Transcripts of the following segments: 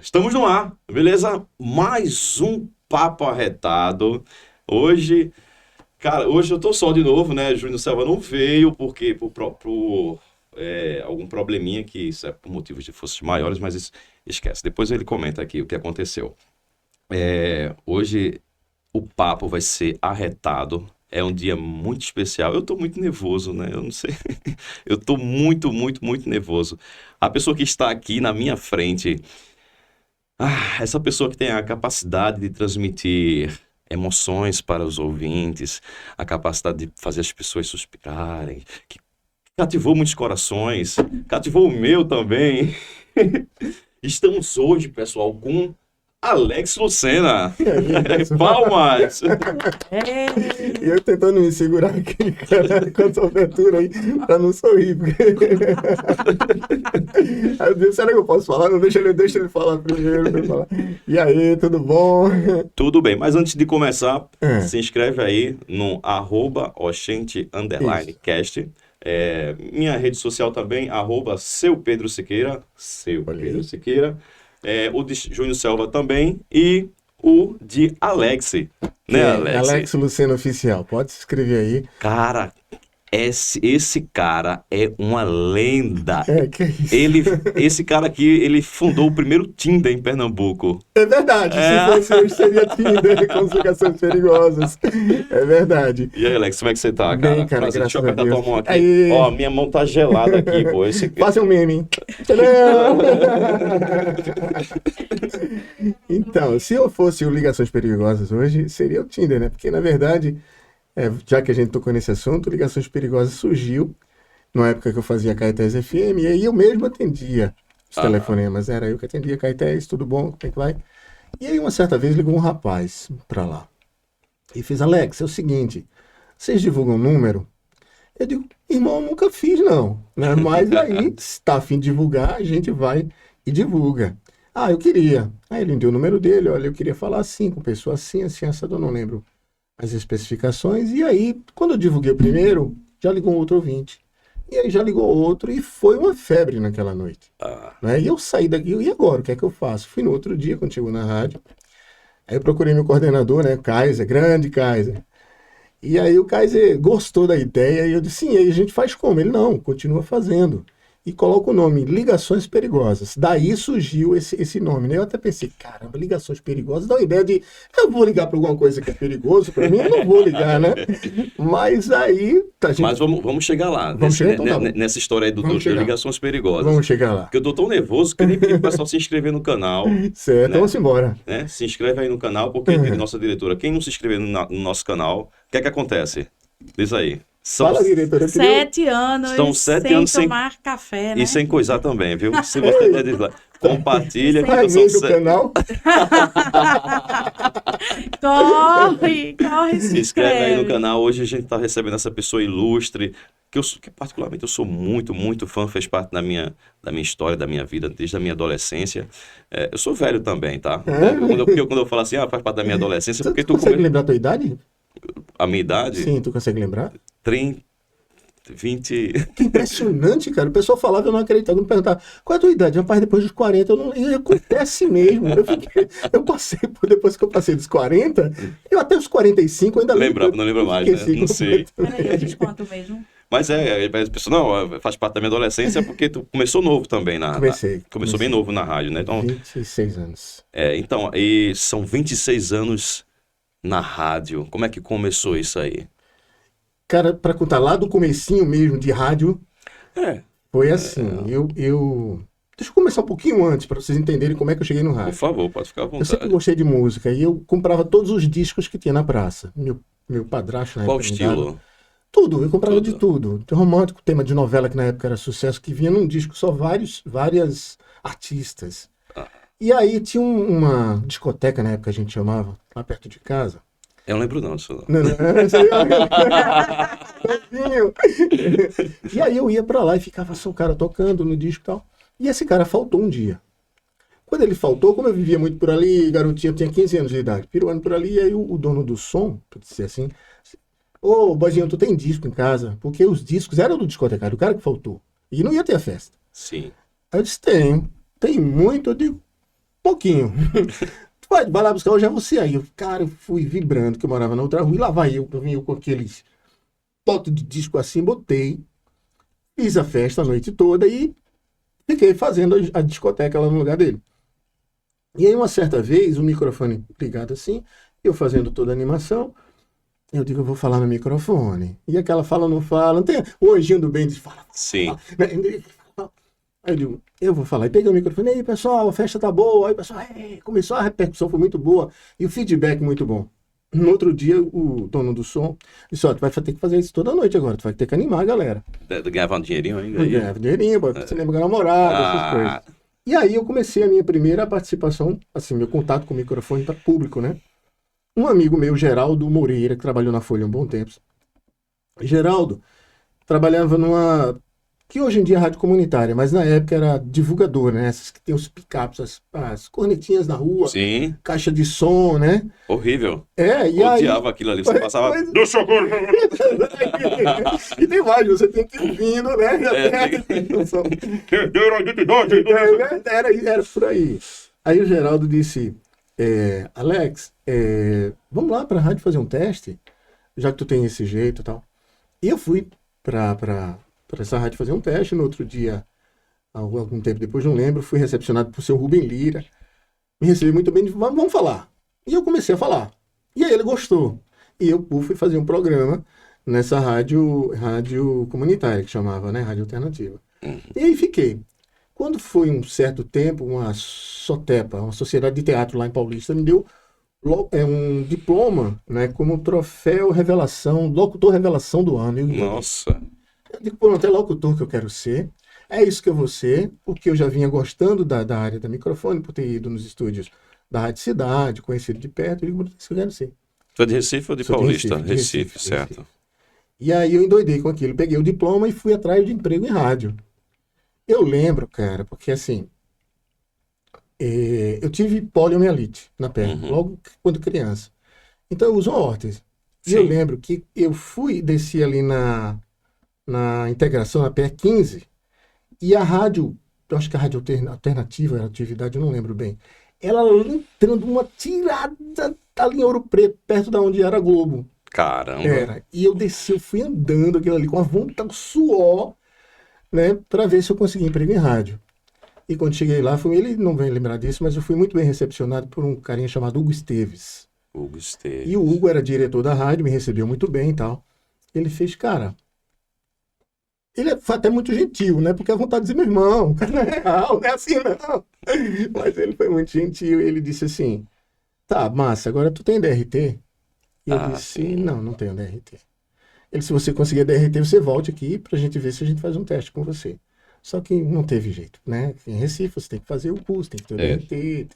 Estamos no ar, beleza? Mais um papo arretado. Hoje, cara, hoje eu tô só de novo, né? Júnior Selva não veio porque por algum probleminha que isso é por motivos de forças maiores, mas isso, esquece. Depois ele comenta aqui o que aconteceu. Hoje o papo vai ser arretado. É um dia muito especial. Eu tô muito nervoso, né? Eu não sei. Eu tô muito, muito, muito nervoso. A pessoa que está aqui na minha frente. Essa pessoa que tem a capacidade de transmitir emoções para os ouvintes, a capacidade de fazer as pessoas suspirarem, que cativou muitos corações, cativou o meu também. Estamos hoje, pessoal, com Alex Lucena. Palmas! E eu tentando me segurar aqui, cara, com essa abertura aí, pra não sorrir. Porque... Aí eu disse, será que eu posso falar? Não, deixa ele falar primeiro. E aí, tudo bom? Tudo bem, mas antes de começar, se inscreve aí no @oxente_cast. Minha rede social também, @seu_Pedro_Siqueira. O de Júnior Selva também e o de Alex, né, Alex? Alex Lucena Oficial, pode se inscrever aí. Cara, esse cara é uma lenda. Que isso? Esse cara aqui, ele fundou o primeiro Tinder em Pernambuco. É verdade, se fosse hoje seria Tinder com ligações perigosas. É verdade. E aí, Alex, como é que você tá, cara? Bem, cara, Prazer, graças deixa eu a apertar Deus. tua mão aqui. Aí. Ó, minha mão tá gelada aqui, pô. Faça um meme, hein? Então, se eu fosse o Ligações Perigosas hoje, seria o Tinder, né? Porque, na verdade, já que a gente tocou nesse assunto, Ligações Perigosas surgiu na época que eu fazia Caetés FM, e aí eu mesmo atendia os telefonemas. Era eu que atendia Caetés, tudo bom? Como é que vai? E aí, uma certa vez, ligou um rapaz pra lá e fez: Alex, é o seguinte, vocês divulgam número? Eu digo: irmão, nunca fiz, não. Né? Mas aí, se tá a fim de divulgar, a gente vai e divulga. Eu queria. Aí ele me deu o número dele: olha, eu queria falar assim, com pessoa assim, assim, essa eu não lembro as especificações. E aí, quando eu divulguei o primeiro, já ligou um outro ouvinte. E aí já ligou outro e foi uma febre naquela noite. Né? E eu saí daqui, e agora, o que é que eu faço? Fui no outro dia, quando chegou na rádio. Aí eu procurei meu coordenador, né, Kaiser, grande Kaiser. E aí o Kaiser gostou da ideia e eu disse: sim, e aí a gente faz como? Ele: não, continua fazendo. E coloca o nome Ligações Perigosas. Daí surgiu esse nome, né? Eu até pensei: caramba, Ligações Perigosas, dá uma ideia de, eu vou ligar para alguma coisa que é perigoso para mim, eu não vou ligar, né? Mas aí... Mas vamos chegar lá, nessa história aí do Ligações Perigosas. Vamos chegar lá. Porque eu tô tão nervoso que eu nem pedi pro pessoal se inscrever no canal. Certo, né? Vamos embora. Né? Se inscreve aí no canal, porque nossa diretora, quem não se inscrever no nosso canal, o que é que acontece? Diz aí. Fala, diretora. 7 anos São 7 anos sem tomar café, né? E sem coisar também, viu? Se você compartilha. Paguei do canal. Corre, se inscreve aí no canal. Hoje a gente está recebendo essa pessoa ilustre, que particularmente eu sou muito, muito fã, fez parte da minha história, da minha vida, desde a minha adolescência. Eu sou velho também, tá? Quando eu falo assim, faz parte da minha adolescência, porque tu consegue lembrar a tua idade? A minha idade? Sim, tu consegue lembrar? 30, 20... Que impressionante, cara. O pessoal falava, eu não acreditava. Quando perguntava: qual é a tua idade? Rapaz, depois dos 40, acontece mesmo. Depois que eu passei dos 40, eu até os 45 ainda lembro. Não lembro mais, né? Não sei. Peraí, a gente conta mesmo. Mas a pessoa, não, faz parte da minha adolescência porque tu começou novo também Começou bem novo na rádio, né? Então, 26 anos. Então, e são 26 anos na rádio. Como é que começou isso aí? Cara, para contar lá do comecinho mesmo de rádio, foi assim. Deixa eu começar um pouquinho antes, para vocês entenderem como é que eu cheguei no rádio. Por favor, pode ficar à vontade. Eu sempre gostei de música e eu comprava todos os discos que tinha na praça. Meu padrasto na época. Qual estilo? Tudo, eu comprava de tudo. Romântico, tema de novela que na época era sucesso, que vinha num disco só várias artistas. E aí tinha uma discoteca na época, a gente chamava, lá perto de casa. Eu não lembro não, senhor. Não. E aí eu ia pra lá e ficava só o cara tocando no disco e tal. E esse cara faltou um dia. Quando ele faltou, como eu vivia muito por ali, garotinho, eu tinha 15 anos de idade, piruando por ali, e aí o dono do som, pra dizer assim: ô, Bozinho, tu tem disco em casa? Porque os discos eram do discotecário, o cara que faltou. E não ia ter a festa. Sim. Aí eu disse: tem muito. Eu digo: pouquinho. Vai lá buscar, hoje é você aí. Cara, eu fui vibrando, que eu morava na outra rua, e lá vai eu com aqueles potes de disco assim, botei, fiz a festa a noite toda e fiquei fazendo a discoteca lá no lugar dele. E aí, uma certa vez, o microfone ligado assim, eu fazendo toda a animação, eu digo, eu vou falar no microfone. E aquela fala, não fala, não tem o anjinho do bem, diz, fala. Sim. Aí eu digo, eu vou falar. E peguei o microfone, e aí pessoal, a festa tá boa. Aí o pessoal, começou, a repercussão foi muito boa e o feedback muito bom. No outro dia, o dono do som disse, ó, tu vai ter que fazer isso toda noite agora, tu vai ter que animar a galera. Ganhava um dinheirinho ainda Eu aí? ganhava dinheirinho, você lembra da namorada, essas coisas. E aí eu comecei a minha primeira participação, assim, meu contato com o microfone para público, né? Um amigo meu, Geraldo Moreira, que trabalhou na Folha um bom tempo. Geraldo trabalhava numa... que hoje em dia é rádio comunitária, mas na época era divulgador, né? Essas que tem os picapes, as cornetinhas na rua, Sim, caixa de som, né? horrível. E Odiava aquilo ali. Você passava. do socorro! E tem mais, você tem que ir vindo, né? Era por aí. Aí o Geraldo disse, Alex, vamos lá pra rádio fazer um teste, já que tu tem esse jeito e tal. E eu fui pra essa rádio fazer um teste. No outro dia, algum tempo depois, não lembro, fui recepcionado por seu Rubem Lira. Me recebeu muito bem, disse, vamos falar. E eu comecei a falar. E aí ele gostou. E eu fui fazer um programa nessa rádio comunitária, que chamava, né? Rádio Alternativa. E aí fiquei. Quando foi um certo tempo, uma SOTEPA, uma sociedade de teatro lá em Paulista, me deu um diploma, né? Como troféu revelação, locutor revelação do ano. Nossa. Eu digo, pô, não tem locutor que eu quero ser. É isso que eu vou ser, porque eu já vinha gostando da área da microfone, por ter ido nos estúdios da Rádio Cidade, conhecido de perto. Eu digo, isso que eu quero ser. Tu é de Recife ou de Sou de Paulista? Recife, Recife, certo. Recife. E aí eu endoidei com aquilo. Peguei o diploma e fui atrás de emprego em rádio. Eu lembro, cara, porque assim, eu tive poliomielite na perna, logo quando criança. Então eu uso uma órtese. E eu lembro que eu desci ali na integração, na PR15, e a rádio, eu acho que a rádio alternativa, a atividade, eu não lembro bem, ela entrando uma tirada ali em Ouro Preto, perto da onde era a Globo. Caramba. E eu desci, eu fui andando aquilo ali com a vontade, suor, né, para ver se eu conseguia emprego em rádio. E quando cheguei lá, ele não vai lembrar disso, mas eu fui muito bem recepcionado por um carinha chamado Hugo Esteves. Hugo Esteves. E o Hugo era diretor da rádio, me recebeu muito bem e tal. Ele fez, cara... Ele foi até muito gentil, né? Porque a vontade de dizer, meu irmão, o cara não é real, não é assim não. Mas ele foi muito gentil. Ele disse assim, tá, massa, agora tu tem DRT? E eu disse, sim. não tenho DRT. Ele, se você conseguir DRT, você volte aqui pra gente ver se a gente faz um teste com você. Só que não teve jeito, né? Em Recife, você tem que fazer o curso, tem que ter o DRT,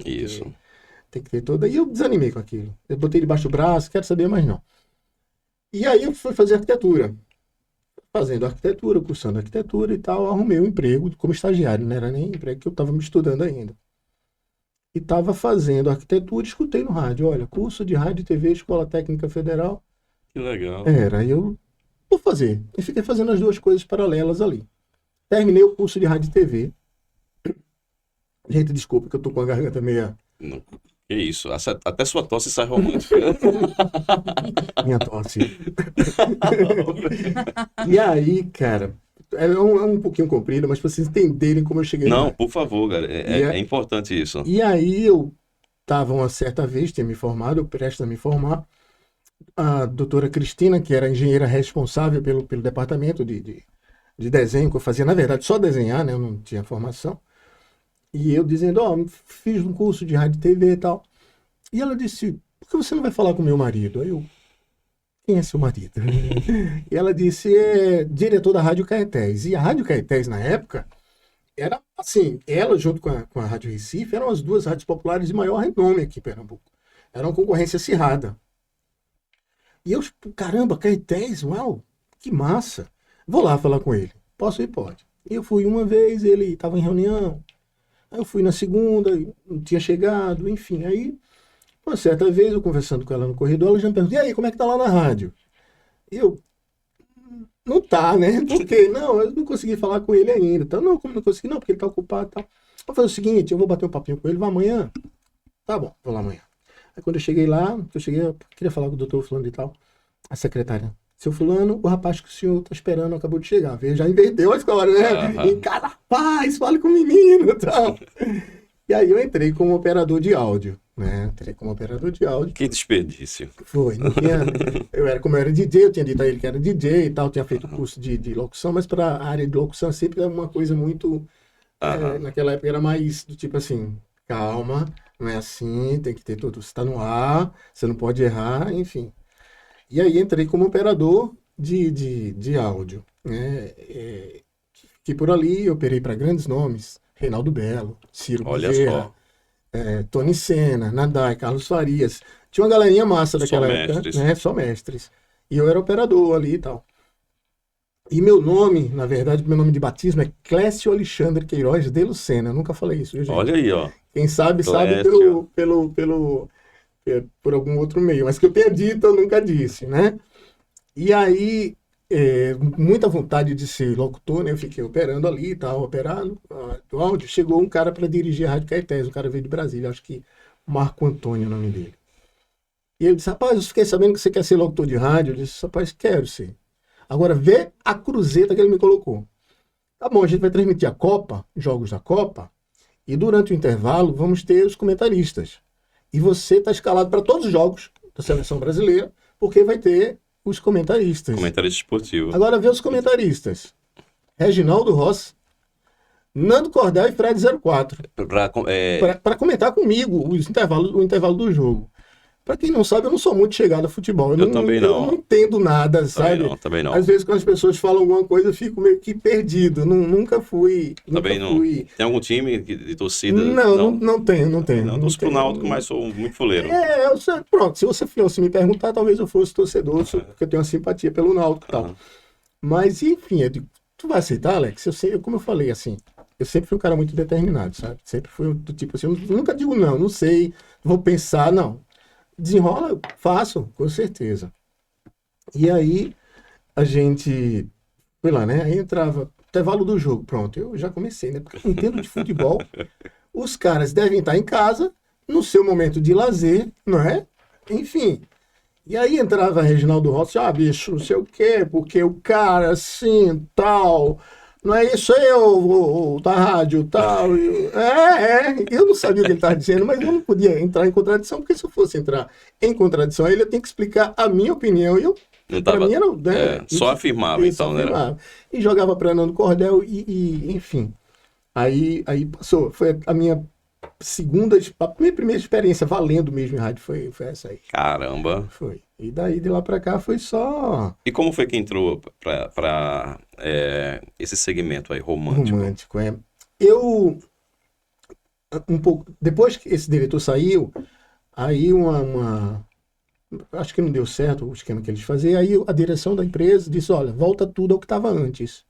tem que ter toda... E eu desanimei com aquilo. Eu botei debaixo do braço, quero saber mais não. E aí eu fui fazer arquitetura. Fazendo arquitetura, cursando arquitetura e tal, arrumei um emprego como estagiário, não era nem emprego que eu estava me estudando ainda. E estava fazendo arquitetura, escutei no rádio, olha, curso de rádio e TV, Escola Técnica Federal. Que legal. Aí eu vou fazer. E fiquei fazendo as duas coisas paralelas ali. Terminei o curso de rádio e TV. Gente, desculpa que eu tô com a garganta meia... Não, que isso, até sua tosse sai romântica. Minha tosse. E aí, cara, é um pouquinho comprido, mas para vocês entenderem como eu cheguei lá. Não, por favor, cara, é importante isso. E aí eu estava uma certa vez, tinha me formado, eu prestes a me formar, a doutora Cristina, que era engenheira responsável pelo departamento de desenho, que eu fazia, na verdade, só desenhar, né? Eu não tinha formação. E eu dizendo, fiz um curso de rádio e TV e tal. E ela disse, por que você não vai falar com meu marido? Aí eu, quem é seu marido? E ela disse, é diretor da Rádio Caetés. E a Rádio Caetés, na época, era assim, ela junto com a Rádio Recife, eram as duas rádios populares de maior renome aqui em Pernambuco. Era uma concorrência acirrada. E eu, caramba, Caetés, uau, que massa. Vou lá falar com ele. Posso ir? Pode. Eu fui uma vez, ele estava em reunião. Aí eu fui na segunda, não tinha chegado, enfim. Aí, uma certa vez, eu conversando com ela no corredor, ela já me perguntou, e aí, como é que tá lá na rádio? E eu, não tá, né? Por quê? Não, eu não consegui falar com ele ainda. Então, não, como não consegui? Não, porque ele tá ocupado e tal. Vou fazer o seguinte, eu vou bater um papinho com ele, vai amanhã? Tá bom, vou lá amanhã. Aí quando eu cheguei lá, eu queria falar com o doutor fulano e tal, a secretária. Seu fulano, o rapaz que o senhor tá esperando acabou de chegar. Veio, já inverteu a história, né? Em cada rapaz, fale com o menino e tal. E aí eu entrei como operador de áudio, né? Entrei como operador de áudio. Que desperdício. Foi, não tinha... Como eu era DJ, eu tinha dito a ele que era DJ e tal, tinha feito curso de locução, mas para a área de locução sempre é uma coisa muito... naquela época era mais do tipo assim, calma, não é assim, tem que ter tudo, você está no ar, você não pode errar, enfim. E aí entrei como operador de áudio, né? Que por ali eu operei para grandes nomes, Reinaldo Belo, Ciro Olha Bezerra, só. Tony Senna, Nadai, Carlos Farias. Tinha uma galerinha massa daquela Só época, mestres. né? Só mestres. E eu era operador ali e tal. E meu nome, na verdade, meu nome de batismo é Clécio Alexandre Queiroz de Lucena. Eu nunca falei isso, viu, gente? Olha aí, ó. Quem sabe Clécio. por algum outro meio. Mas que eu tenha dito, eu nunca disse, né? E aí, muita vontade de ser locutor, né? Eu fiquei operando ali e tal, operando do áudio. Chegou um cara para dirigir a Rádio Caetés. O cara veio de Brasília, acho que Marco Antônio é o nome dele. E ele disse, rapaz, eu fiquei sabendo que você quer ser locutor de rádio. Eu disse, rapaz, quero ser. Agora, vê a cruzeta que ele me colocou. Tá bom, a gente vai transmitir a Copa, jogos da Copa, e durante o intervalo vamos ter os comentaristas. E você está escalado para todos os jogos da seleção brasileira, porque vai ter os comentaristas. Comentarista esportivo. Agora vê os comentaristas. Reginaldo Rossi, Nando Cordel e Fred 04. Para comentar comigo o intervalo do jogo. Pra quem não sabe, eu não sou muito chegado a futebol. Eu também não. Eu não entendo nada, sabe? Também não. Às vezes, quando as pessoas falam alguma coisa, eu fico meio que perdido. Nunca fui. Também não. Fui... Tem algum time de torcida? Não tenho. Não, torço pro Náutico, mas sou muito fuleiro. Pronto, se você fosse me perguntar, talvez eu fosse torcedor, porque eu tenho uma simpatia pelo Náutico e tal. Mas, enfim, eu digo, tu vai aceitar, Alex? Como eu falei, assim, eu sempre fui um cara muito determinado, sabe? Sempre fui do tipo assim, eu nunca digo não sei, vou pensar, não. Desenrola, eu faço, com certeza. E aí, a gente foi lá, né? Aí entrava, intervalo do jogo, pronto, eu já comecei, né? Porque eu não entendo de futebol. Os caras devem estar em casa, no seu momento de lazer, não é? Enfim. E aí entrava Reginaldo Rossi, bicho, não sei o quê, porque o cara, assim, tal... Não é isso aí, o da rádio tal. Eu não sabia o que ele estava dizendo, mas eu não podia entrar em contradição, porque se eu fosse entrar em contradição, ele ia ter que explicar a minha opinião. E eu, para mim, era. Só afirmava, então, né? E jogava para Nando Cordel, enfim. Aí passou. Foi a minha minha primeira experiência valendo mesmo em rádio foi essa aí. Caramba! Foi. E daí de lá pra cá foi só... E como foi que entrou pra esse segmento aí, romântico? Romântico, Eu, um pouco... Depois que esse diretor saiu, aí acho que não deu certo o esquema que eles faziam, aí a direção da empresa disse, olha, volta tudo ao que estava antes.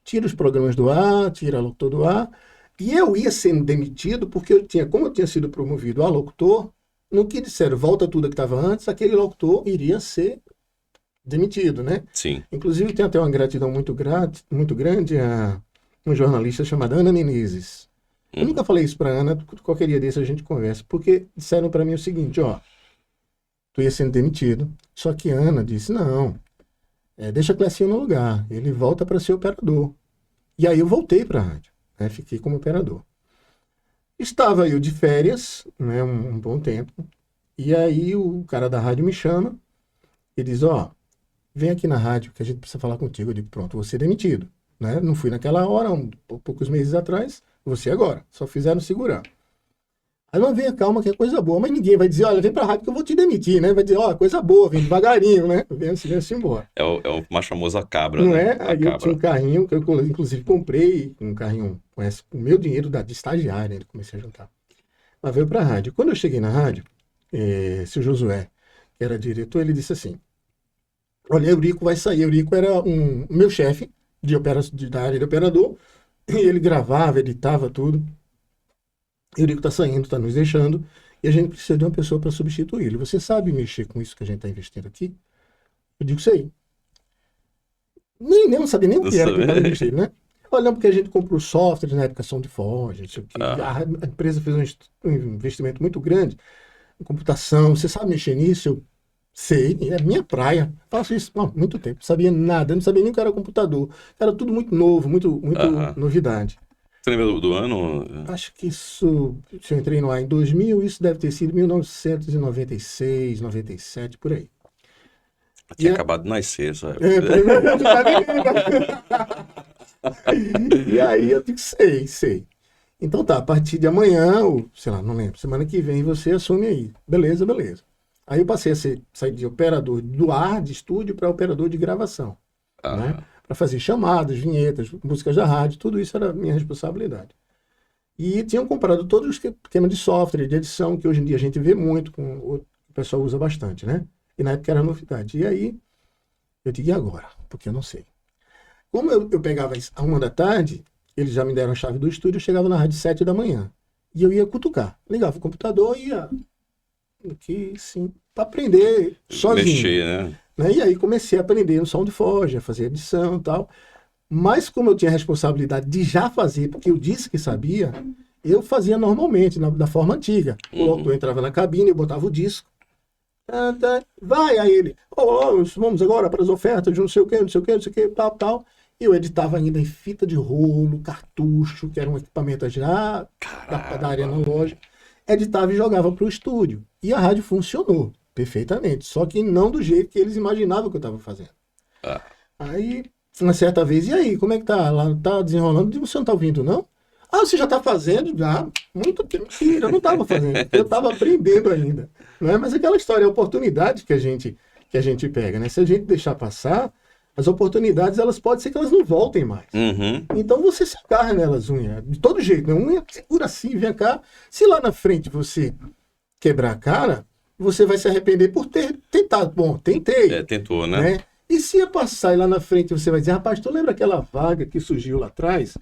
Tira os programas do ar, tira a locutor do ar. E eu ia sendo demitido porque como eu tinha sido promovido a locutor, no que disseram, volta tudo que estava antes, aquele locutor iria ser demitido, né? Sim. Inclusive, tem até uma gratidão muito grande a uma jornalista chamada Ana Menezes. Eu nunca falei isso para Ana, qualquer dia desse a gente conversa, porque disseram para mim o seguinte, tu ia sendo demitido. Só que Ana disse, não, deixa Clecinho no lugar, ele volta para ser operador. E aí eu voltei para a rádio, né? Fiquei como operador. Estava eu de férias, né, um bom tempo, e aí o cara da rádio me chama e diz, vem aqui na rádio que a gente precisa falar contigo. Eu digo, pronto, vou ser demitido. Né? Não fui naquela hora, poucos meses atrás, você agora. Só fizeram segurar. Aí não venha, calma, que é coisa boa. Mas ninguém vai dizer, olha, vem pra rádio que eu vou te demitir, né? Vai dizer, coisa boa, vem devagarinho, né? Vem assim embora. É o mais famoso a cabra, não né? é? Aí eu tinha um carrinho que eu, inclusive, comprei, um carrinho com o meu dinheiro de estagiário, né? Comecei a juntar. Mas veio pra rádio. Quando eu cheguei na rádio, seu Josué, que era diretor, ele disse assim, olha, Eurico vai sair. Eurico era o meu chefe da área de operador, e ele gravava, editava tudo. Eurico está saindo, está nos deixando, e a gente precisa de uma pessoa para substituir ele. Você sabe mexer com isso que a gente está investindo aqui? Eu digo, sei. Nem sabia nem o que era que eu estava mexendo, né? Olha, porque a gente comprou software na época SoundForge, não sei o quê. Ah. A empresa fez um investimento muito grande em computação. Você sabe mexer nisso? Eu sei, é minha praia. Faço isso há muito tempo. Não sabia nada, não sabia nem o que era computador. Era tudo muito novo, muito Aham. novidade. Você lembra do ano? Acho que isso, se eu entrei no ar em 2000, isso deve ter sido 1996, 97, por aí. Eu tinha E acabado de nascer, sabe? primeiro, tu tá menina. E aí eu digo, sei. Então tá, a partir de amanhã, ou sei lá, não lembro, semana que vem você assume aí. Beleza. Aí eu passei a sair de operador do ar, de estúdio, para operador de gravação, né? Aham. Para fazer chamadas, vinhetas, músicas da rádio, tudo isso era minha responsabilidade. E tinham comprado todos os esquemas de software, de edição, que hoje em dia a gente vê muito, o pessoal usa bastante, né? E na época era novidade. E aí eu digo, e agora? Porque eu não sei. Como eu pegava a 1 da tarde, eles já me deram a chave do estúdio, eu chegava na rádio 7 da manhã. E eu ia cutucar. Ligava o computador e ia aqui, sim, para aprender sozinho. Mexer, né? E aí comecei a aprender no SoundForge, a fazer edição e tal. Mas como eu tinha a responsabilidade de já fazer, porque eu disse que sabia, eu fazia normalmente, da forma antiga. O locutor entrava na cabine, eu botava o disco. Vai, aí ele, vamos agora para as ofertas de não sei o que, tal. E eu editava ainda em fita de rolo, cartucho, que era um equipamento já da área analógica. Editava e jogava para o estúdio. E a rádio funcionou perfeitamente, só que não do jeito que eles imaginavam que eu estava fazendo. Ah. Aí, uma certa vez, e aí, como é que tá? Lá tá desenrolando? Eu digo, você não tá ouvindo, não? Ah, você já tá fazendo? Já, muito tempo. Mentira, eu não estava fazendo. Eu estava aprendendo ainda. Não é? Mas aquela história, a oportunidade que a gente pega, né? Se a gente deixar passar, as oportunidades, elas podem ser que elas não voltem mais. Uhum. Então você se agarra nelas, unha. De todo jeito, né? Unha segura assim, vem cá. Se lá na frente você quebrar a cara, você vai se arrepender por ter tentado. Bom, tentei. Tentou, né? E se ia passar e lá na frente você vai dizer, rapaz, tu lembra aquela vaga que surgiu lá atrás?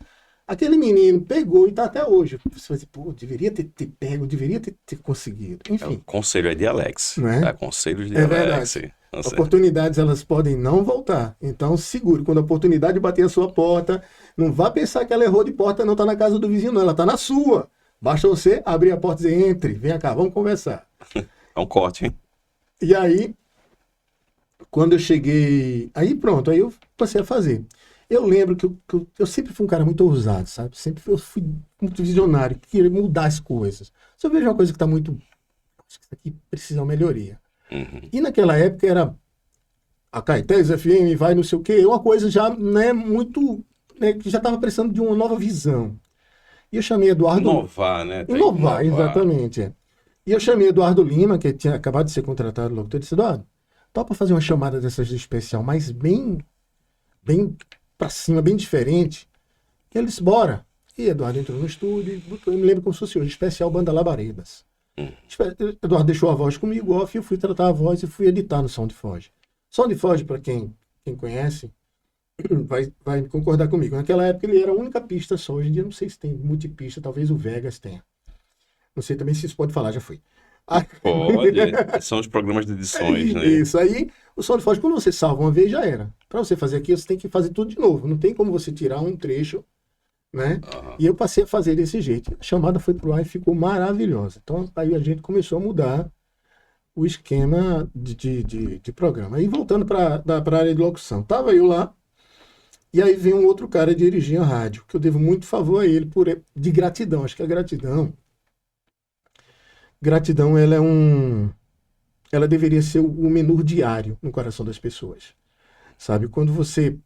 Aquele menino pegou e tá até hoje. Você vai dizer, pô, deveria ter pego, deveria ter conseguido. Enfim. O conselho é de Alex. Não é? Conselho de É Alex. verdade. Oportunidades, elas podem não voltar. Então, segure. Quando a oportunidade bater a sua porta, não vá pensar que ela errou de porta, não tá na casa do vizinho, não. Ela tá na sua. Basta você abrir a porta e dizer, entre, vem cá, vamos conversar. É um corte, hein? E aí, quando eu cheguei... Aí pronto, aí eu passei a fazer. Eu lembro que eu sempre fui um cara muito ousado, sabe? Sempre eu fui muito visionário, queria mudar as coisas. Se eu vejo uma coisa que está muito... Acho que isso aqui precisa de uma melhoria. Uhum. E naquela época era a Caetés FM, vai não sei o quê, uma coisa já, né, muito... Né, que já estava precisando de uma nova visão. E eu chamei Eduardo... Inovar, né? Inovar, exatamente. E eu chamei Eduardo Lima, que tinha acabado de ser contratado locutor, e disse, Eduardo, topa fazer uma chamada dessas de especial, mas bem pra cima, bem diferente. E ele disse, bora. E Eduardo entrou no estúdio e botou, eu me lembro como se fosse hoje, especial Banda Labaredas. Eduardo deixou a voz comigo, off, eu fui tratar a voz e fui editar no SoundForge. SoundForge, para quem conhece, vai concordar comigo. Naquela época ele era a única pista só. Hoje em dia não sei se tem multipista, talvez o Vegas tenha. Não sei também se isso pode falar, já foi. Pode. São os programas de edições, né? Isso aí, o SoundForge, quando você salva uma vez, já era. Para você fazer aqui, você tem que fazer tudo de novo. Não tem como você tirar um trecho, né? Uhum. E eu passei a fazer desse jeito. A chamada foi pro ar e ficou maravilhosa. Então aí a gente começou a mudar o esquema de programa. Aí voltando para a área de locução. Tava eu lá, e aí vem um outro cara dirigir a rádio, que eu devo muito favor a ele de gratidão. Acho que a gratidão, ela deveria ser o menu diário no coração das pessoas. Sabe? Quando você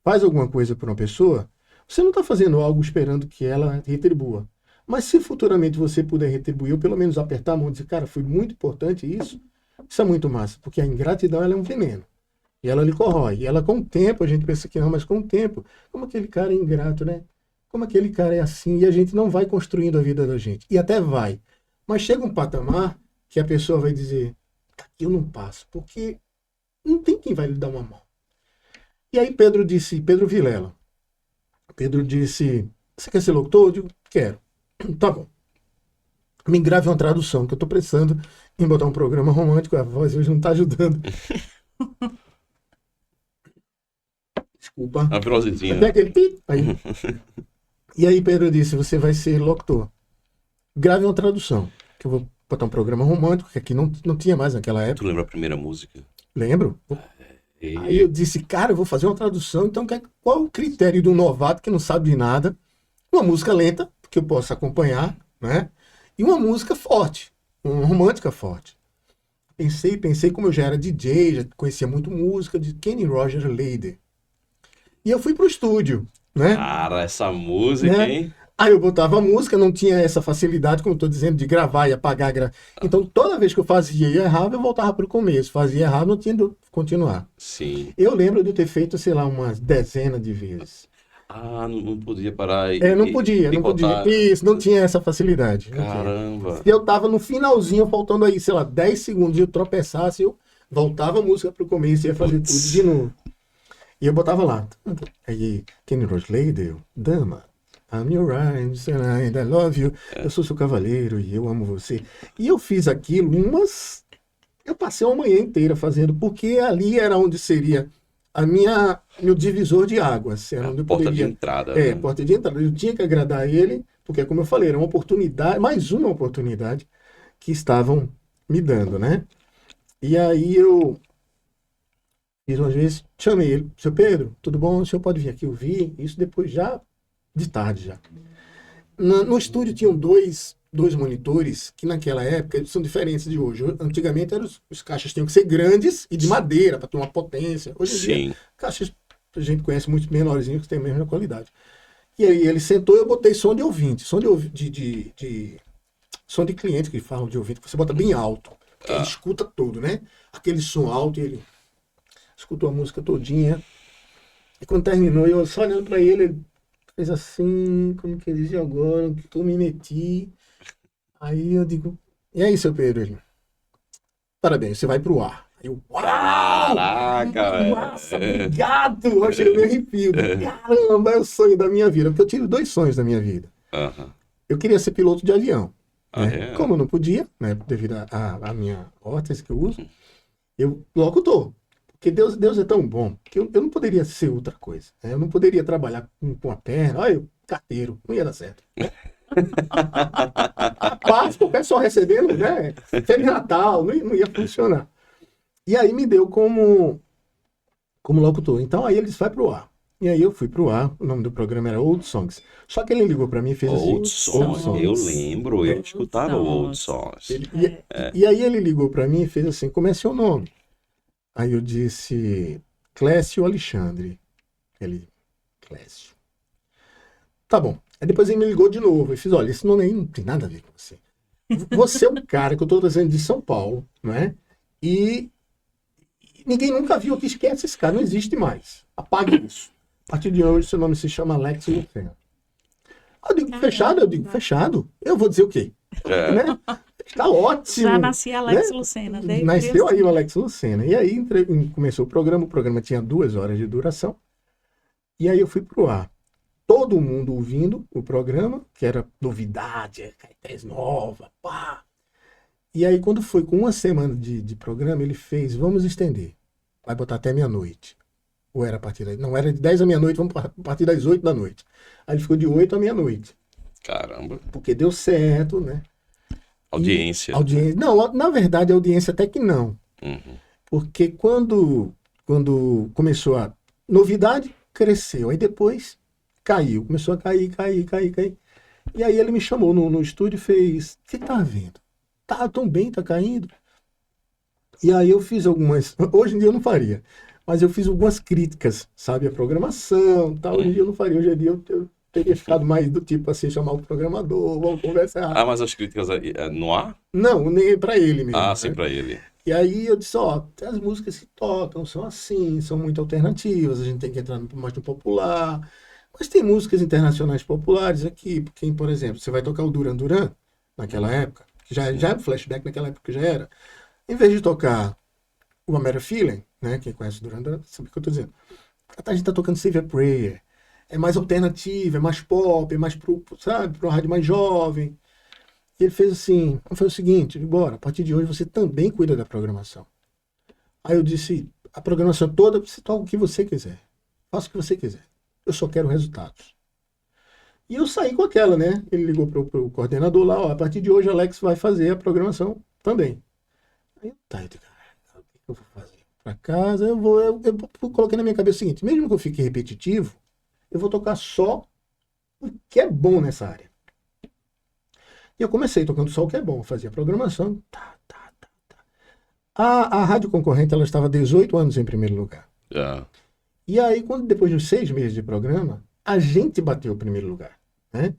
faz alguma coisa para uma pessoa, você não está fazendo algo esperando que ela retribua. Mas se futuramente você puder retribuir, ou pelo menos apertar a mão e dizer, cara, foi muito importante isso é muito massa, porque a ingratidão ela é um veneno. E ela lhe corrói. E ela, com o tempo, a gente pensa que não, mas com o tempo, como aquele cara é ingrato, né? Como aquele cara é assim, e a gente não vai construindo a vida da gente. E até vai. Mas chega um patamar que a pessoa vai dizer, aqui eu não passo, porque não tem quem vai lhe dar uma mão. E aí Pedro Vilela, Pedro disse, você quer ser locutor? Eu digo, quero. Tá bom. Me grave uma tradução, que eu estou precisando em botar um programa romântico, a voz hoje não está ajudando. Desculpa. A virosezinha. Até aquele pi, aí. E aí Pedro disse, você vai ser locutor. Grave uma tradução, que eu vou botar um programa romântico, que aqui não tinha mais naquela Tu época. lembra a primeira música? Lembro? Aí eu disse, cara, eu vou fazer uma tradução, então qual o critério de um novato que não sabe de nada? Uma música lenta, que eu possa acompanhar, né? E uma música forte, uma romântica forte. Pensei, como eu já era DJ, já conhecia muito música, de Kenny Rogers Lady. E eu fui pro estúdio, né? Cara, essa música, Né? hein? Aí eu botava a música, não tinha essa facilidade, como eu estou dizendo, de gravar e apagar. Então toda vez que eu fazia e errava, eu voltava para o começo. Fazia errado, não tinha de continuar. Sim. Eu lembro de ter feito, sei lá, umas dezenas de vezes. Ah, não podia parar e Não podia. picotar. Isso, não tinha essa facilidade. Não tinha. Caramba. Se eu tava no finalzinho, faltando aí, sei lá, 10 segundos, e eu tropeçasse, eu voltava a música pro começo e ia fazer Putz. tudo de novo. E eu botava lá. Aí, Kenny Rogers Lady, dama, I'm your eyes and I love you. Eu sou seu cavaleiro e eu amo você. E eu fiz aquilo eu passei uma manhã inteira fazendo, porque ali era onde seria meu divisor de águas. Era onde eu Porta de poderia... entrada. né? porta de entrada. Eu tinha que agradar ele, porque, como eu falei, era uma oportunidade, mais uma oportunidade que estavam me dando, né? E aí eu fiz umas vezes, chamei ele, seu Pedro, tudo bom? O senhor pode vir aqui ouvir? Isso depois já, de tarde já. No estúdio tinham dois monitores que naquela época são diferentes de hoje. Antigamente os caixas tinham que ser grandes e de madeira para ter uma potência. Hoje em dia, Sim. caixas a gente conhece muito menorzinhos que tem a mesma qualidade. E aí ele sentou e eu botei som de ouvinte, som de cliente que falam de ouvinte, que você bota bem alto. Porque ele escuta tudo, né? Aquele som alto e ele escutou a música todinha. E quando terminou, eu só olhando para ele fez assim, como que ele diz agora, que eu me meti. Aí eu digo, e aí, seu Pedro? Ele, parabéns, você vai pro ar. Aí eu, uau! Caraca, Nossa, obrigado! Eu achei meio arrepio. Caramba, é o sonho da minha vida. Porque eu tive 2 sonhos da minha vida. Aham. Eu queria ser piloto de avião. Ah, né? é? Como eu não podia, né, devido à minha órtese que eu uso, eu locutor. Porque Deus é tão bom que eu não poderia ser outra coisa. Né? Eu não poderia trabalhar com a perna. Olha, carteiro, não ia dar certo. Páscoa, o pessoal recebendo, né? Feliz Natal, não ia funcionar. E aí me deu como locutor. Então aí ele disse, vai pro ar. E aí eu fui pro ar, o nome do programa era Old Songs. Só que ele ligou pra mim e fez assim... Old Songs. Eu lembro, eu escutava o Old Songs. E aí ele ligou pra mim e fez assim, como é seu nome? Aí eu disse, Clécio Alexandre. Ele, Clécio. Tá bom. Aí depois ele me ligou de novo. Eu fiz, olha, esse nome aí não tem nada a ver com você. Você é um cara que eu tô trazendo de São Paulo, né? E ninguém nunca viu aqui. Esquece esse cara, não existe mais. Apague isso. A partir de hoje, seu nome se chama Alex Lucena. Eu digo, fechado? Eu digo, fechado. Eu vou dizer o quê? Né? Tá ótimo. Já nascia Alex né? Lucena. Nasceu aí o Alex Lucena. E aí começou o programa tinha 2 horas de duração. E aí eu fui pro ar. Todo mundo ouvindo o programa, que era novidade, Caetés nova, pá. E aí quando foi com 1 semana de programa, ele fez, vamos estender. Vai botar até meia-noite. Ou era a partir das... Não, era de 10 à meia-noite, vamos a partir das 8 da noite. Aí ele ficou de 8 à meia-noite. Caramba. Porque deu certo, né? Audiência. Não, na verdade, a audiência até que não. Uhum. Porque quando começou a novidade, cresceu. Aí depois caiu. Começou a cair. E aí ele me chamou no estúdio e fez, o que tá vendo? Tá tão bem, tá caindo. E aí eu fiz algumas... Hoje em dia eu não faria. Mas eu fiz algumas críticas, sabe? A programação, tal. Hoje em dia eu não faria. Hoje em dia eu teria ficado mais do tipo assim, chamar o programador, vamos conversar. Ah, mas as críticas no ar? Não, nem pra ele mesmo. Ah, né? sim, pra ele. E aí eu disse, ó, as músicas que tocam são assim, são muito alternativas, a gente tem que entrar mais no popular. Mas tem músicas internacionais populares aqui, porque, por exemplo, você vai tocar o Duran Duran, naquela época, que já é flashback naquela época que já era. Em vez de tocar o I'm Better Feeling, né, quem conhece o Duran Duran, sabe o que eu tô dizendo. A gente tá tocando Save a Prayer. É mais alternativo, é mais pop, é mais pro uma rádio mais jovem. E ele fez assim, foi o seguinte, bora, a partir de hoje você também cuida da programação. Aí eu disse, a programação toda, você toca o que você quiser. faça o que você quiser. Eu só quero resultados. E eu saí com aquela, né? Ele ligou pro coordenador lá, ó, a partir de hoje Alex vai fazer a programação também. Aí, tá, eu digo, o que eu vou fazer? Pra casa, eu coloquei na minha cabeça o seguinte, mesmo que eu fique repetitivo, eu vou tocar só o que é bom nessa área. E eu comecei tocando só o que é bom, fazia programação, A rádio concorrente, ela estava 18 anos em primeiro lugar. Ah, E aí, depois de uns 6 meses de programa, a gente bateu o primeiro lugar, né?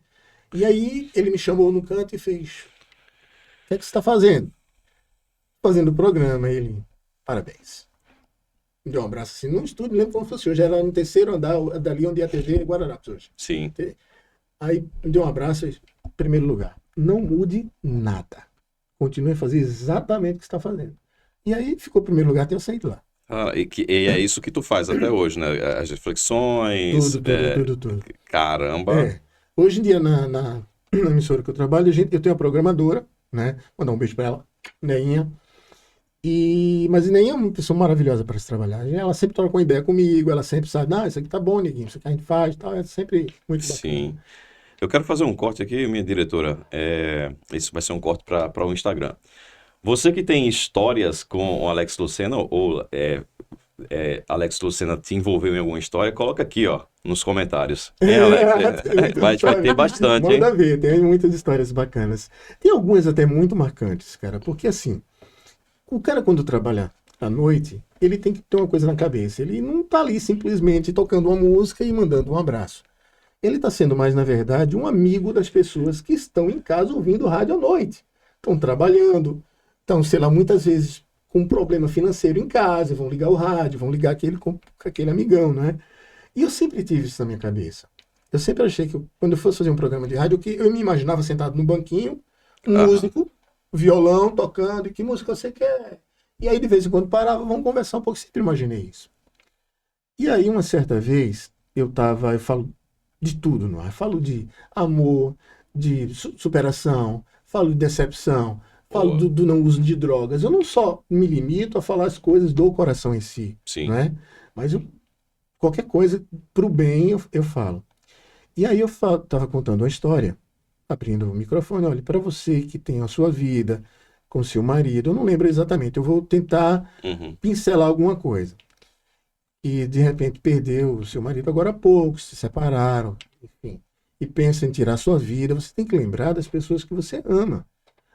E aí, ele me chamou no canto e fez, o que é que você está fazendo? Fazendo o programa. Ele, parabéns. Me deu um abraço assim, no estúdio, lembro como fosse hoje, era no terceiro andar, dali onde é a TV Guararapes hoje. sim. Aí, me deu um abraço e, primeiro lugar, não mude nada. Continue a fazer exatamente o que você está fazendo. E aí, ficou em primeiro lugar até eu sair de lá. E é isso que tu faz até hoje, né? As reflexões. Tudo. Caramba. É. Hoje em dia, na emissora que eu trabalho, eu tenho uma programadora, né? Mandar um beijo pra ela, Neinha. Mas a Neinha é uma pessoa maravilhosa para se trabalhar. Ela sempre troca uma ideia comigo, ela sempre sabe, não, isso aqui tá bom, neguinho, isso aqui a gente faz, tal. É sempre muito bacana. Sim. Eu quero fazer um corte aqui, minha diretora. Isso vai ser um corte para o Instagram. Você que tem histórias com o Alex Lucena, ou Alex Lucena te envolveu em alguma história, coloca aqui, ó, nos comentários. Alex? Vai ter bastante, hein? Manda ver, tem muitas histórias bacanas. Tem algumas até muito marcantes, cara, porque assim, o cara quando trabalha à noite, ele tem que ter uma coisa na cabeça. Ele não tá ali simplesmente tocando uma música e mandando um abraço. Ele está sendo mais, na verdade, um amigo das pessoas que estão em casa ouvindo rádio à noite. Estão trabalhando, estão, sei lá, muitas vezes com um problema financeiro em casa, vão ligar o rádio, vão ligar com aquele amigão, né? E eu sempre tive isso na minha cabeça. Eu sempre achei que quando eu fosse fazer um programa de rádio, eu me imaginava sentado no banquinho, um músico, violão, tocando, e que música você quer? E aí, de vez em quando, parava, vamos conversar um pouco, sempre imaginei isso. E aí, uma certa vez, eu falo de tudo, não é? Eu falo de amor, de superação, falo de decepção, falo do não uso de drogas. Eu não só me limito a falar as coisas do coração em si, Sim. não é? Mas qualquer coisa pro bem eu falo. E aí eu estava contando uma história, abrindo o microfone, olha, para você que tem a sua vida com seu marido, eu não lembro exatamente, eu vou tentar pincelar alguma coisa. E de repente perdeu o seu marido agora há pouco, se separaram, enfim, e pensa em tirar a sua vida, você tem que lembrar das pessoas que você ama,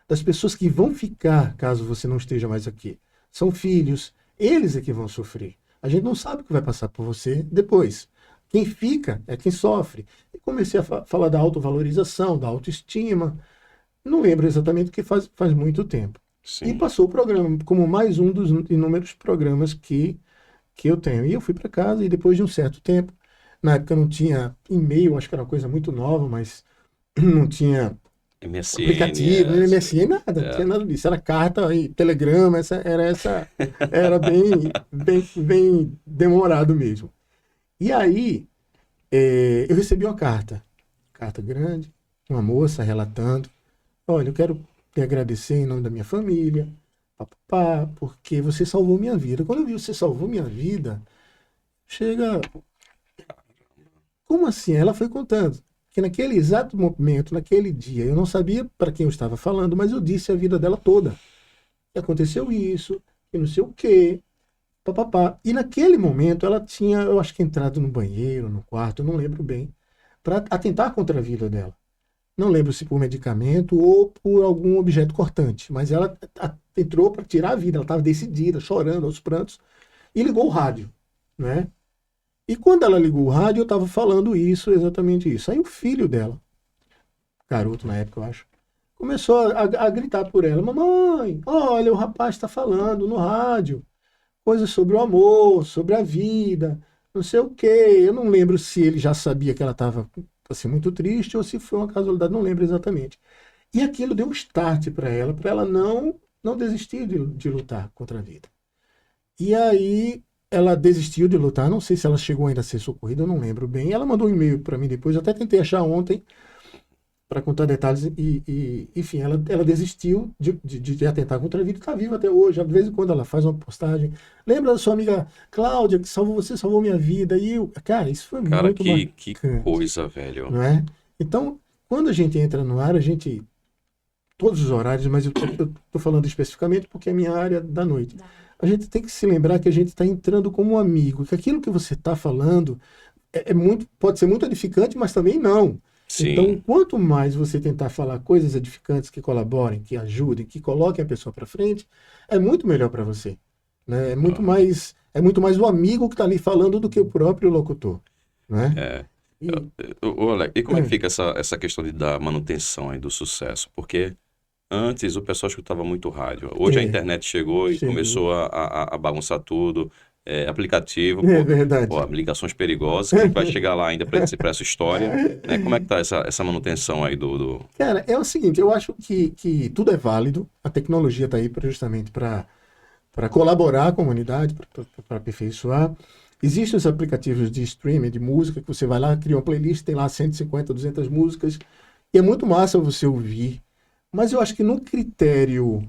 das pessoas que vão ficar caso você não esteja mais aqui. São filhos, eles é que vão sofrer. A gente não sabe o que vai passar por você depois. Quem fica é quem sofre. E comecei a falar da autovalorização, da autoestima. Não lembro exatamente porque faz muito tempo. Sim. E passou o programa como mais um dos inúmeros programas que eu tenho. E eu fui para casa e depois de um certo tempo, na época não tinha e-mail, acho que era uma coisa muito nova, mas não tinha MSN, aplicativo, MSN, nada, não tinha nada disso. Era carta e telegrama, era bem demorado mesmo. E aí, eu recebi uma carta grande, uma moça relatando, olha, eu quero te agradecer em nome da minha família, papá, porque você salvou minha vida. Quando eu vi você salvou minha vida, chega... Como assim? Ela foi contando que naquele exato momento, naquele dia, eu não sabia para quem eu estava falando, mas eu disse a vida dela toda. E aconteceu isso, e não sei o quê, papapá. E naquele momento ela tinha, eu acho que entrado no banheiro, no quarto, eu não lembro bem, para atentar contra a vida dela. Não lembro se por medicamento ou por algum objeto cortante, mas ela entrou para tirar a vida, ela estava decidida, chorando aos prantos, e ligou o rádio, né? E quando ela ligou o rádio, eu estava falando isso, exatamente isso. Aí o filho dela, garoto na época, eu acho, começou a gritar por ela, mamãe, olha, o rapaz está falando no rádio, coisas sobre o amor, sobre a vida, não sei o quê. Eu não lembro se ele já sabia que ela estava assim, muito triste ou se foi uma casualidade, não lembro exatamente. E aquilo deu um start para ela não desistir de lutar contra a vida. E aí ela desistiu de lutar, não sei se ela chegou ainda a ser socorrida, eu não lembro bem. Ela mandou um e-mail para mim depois, eu até tentei achar ontem, para contar detalhes enfim, ela desistiu de atentar contra a vida e está viva até hoje. De vez em quando ela faz uma postagem. Lembra da sua amiga Cláudia, que você salvou minha vida? Cara, isso foi Cara, muito que bacana, coisa, velho. não é? Então, quando a gente entra no ar, todos os horários, mas eu tô falando especificamente porque é a minha área da noite. A gente tem que se lembrar que a gente está entrando como um amigo, que aquilo que você está falando pode ser muito edificante, mas também não. Sim. Então, quanto mais você tentar falar coisas edificantes que colaborem, que ajudem, que coloquem a pessoa para frente, é muito melhor para você, né? É muito mais o amigo que está ali falando do que o próprio locutor, né? Ô, Alex, e como é que fica essa questão da manutenção aí do sucesso? Porque antes o pessoal escutava muito rádio. Hoje a internet chegou e começou a bagunçar tudo. Aplicativo, Verdade. ligações perigosas, que a gente vai chegar lá ainda para essa história. Né? Como é que tá essa manutenção aí do... Cara, é o seguinte, eu acho que tudo é válido, a tecnologia está aí justamente para colaborar com a comunidade, para aperfeiçoar. Existem os aplicativos de streaming, de música, que você vai lá, cria uma playlist, tem lá 150, 200 músicas, e é muito massa você ouvir. Mas eu acho que no critério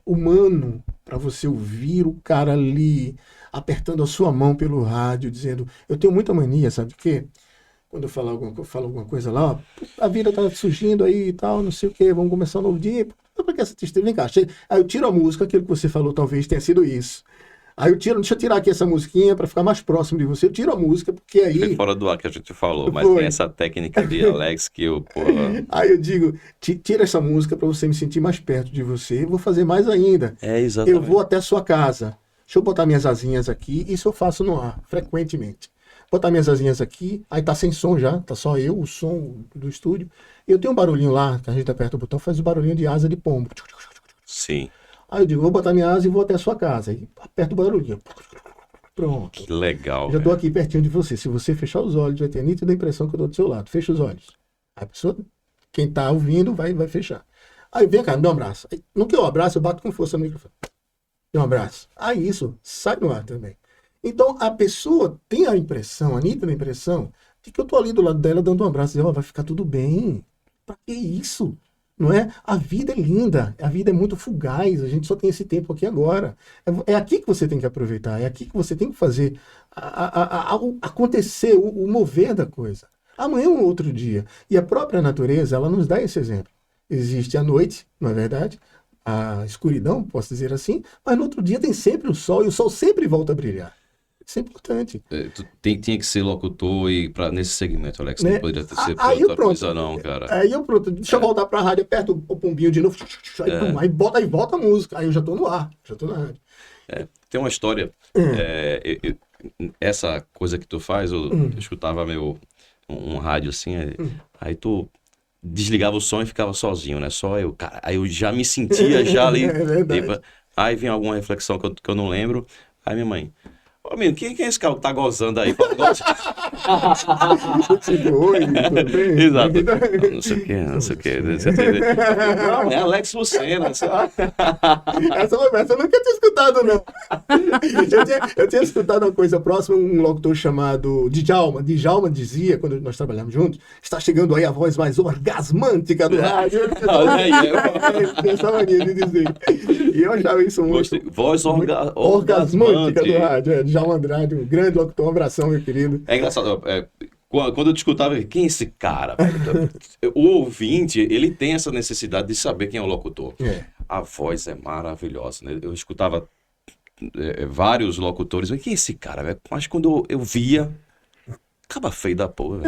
humano, para você ouvir o cara ali apertando a sua mão pelo rádio, dizendo... Eu tenho muita mania, sabe de quê? Quando eu falo alguma coisa lá, ó, a vida tá surgindo aí e tal, não sei o quê, vamos começar um novo dia. Por que essa tristeza? Vem cá, aí eu tiro a música, aquilo que você falou talvez tenha sido isso. Aí deixa eu tirar aqui essa musiquinha para ficar mais próximo de você. Eu tiro a música, porque aí... Foi fora do ar que a gente falou, mas tem essa técnica de Alex que eu... Aí eu digo, tira essa música para você me sentir mais perto de você. Eu vou fazer mais ainda. Exatamente. Eu vou até a sua casa. Deixa eu botar minhas asinhas aqui. Isso eu faço no ar, frequentemente. Botar minhas asinhas aqui. Aí tá sem som já, tá só eu, o som do estúdio. Eu tenho um barulhinho lá, que a gente aperta o botão, faz o barulhinho de asa de pombo. Sim. Aí eu digo, vou botar minha asa e vou até a sua casa. Aí aperto o barulhinho. Pronto. Que legal. Já tô aqui pertinho de você. Se você fechar os olhos, vai ter a nítida impressão que eu tô do seu lado. Fecha os olhos. Aí a pessoa, quem tá ouvindo, vai fechar. Aí vem cá, me dá um abraço. Aí, no que eu abraço, eu bato com força no microfone. Dá um abraço. Aí isso sai no ar também. Então a pessoa tem a impressão, a nítida impressão, de que eu tô ali do lado dela dando um abraço. E ela vai ficar tudo bem. Pra que isso? Não é? A vida é linda, a vida é muito fugaz, a gente só tem esse tempo aqui agora. É aqui que você tem que aproveitar, é aqui que você tem que fazer acontecer, o mover da coisa. Amanhã é um outro dia. E a própria natureza, ela nos dá esse exemplo. Existe a noite, não é verdade? A escuridão, posso dizer assim, mas no outro dia tem sempre o sol, e o sol sempre volta a brilhar. Isso é importante. Tinha que ser locutor nesse segmento, Alex. Né? Não poderia ser Aí outra pronto. coisa, não, cara. Aí eu pronto, deixa eu voltar pra rádio, aperto o pombinho de novo, aí volta a música. Aí eu já tô no ar, já tô na rádio. Tem uma história, essa coisa que tu faz, eu escutava um rádio assim, aí tu desligava o som e ficava sozinho, né? Só eu, cara. Aí eu já me sentia ali. É verdade. Aí vinha alguma reflexão que eu não lembro. Aí minha mãe, ô menino, quem é esse cara que tá gozando aí? Oi, tudo bem? Exato. Não sei o que. Não, é Alex Lucena. Essa eu nunca tinha escutado, não. Eu tinha escutado uma coisa próxima, um locutor chamado Djalma. Djalma dizia, quando nós trabalhamos juntos, está chegando aí a voz mais orgasmântica do rádio. Eu essa mania de dizer. E eu achava isso muito... Voz orgasmântica do rádio. Djalma Andrade, um grande locutor. Um abração, meu querido. É engraçado, quando eu te escutava, quem é esse cara? O ouvinte, ele tem essa necessidade de saber quem é o locutor. A voz é maravilhosa, né? Eu escutava vários locutores, quem é esse cara, velho? Mas quando eu via, acaba feio da porra.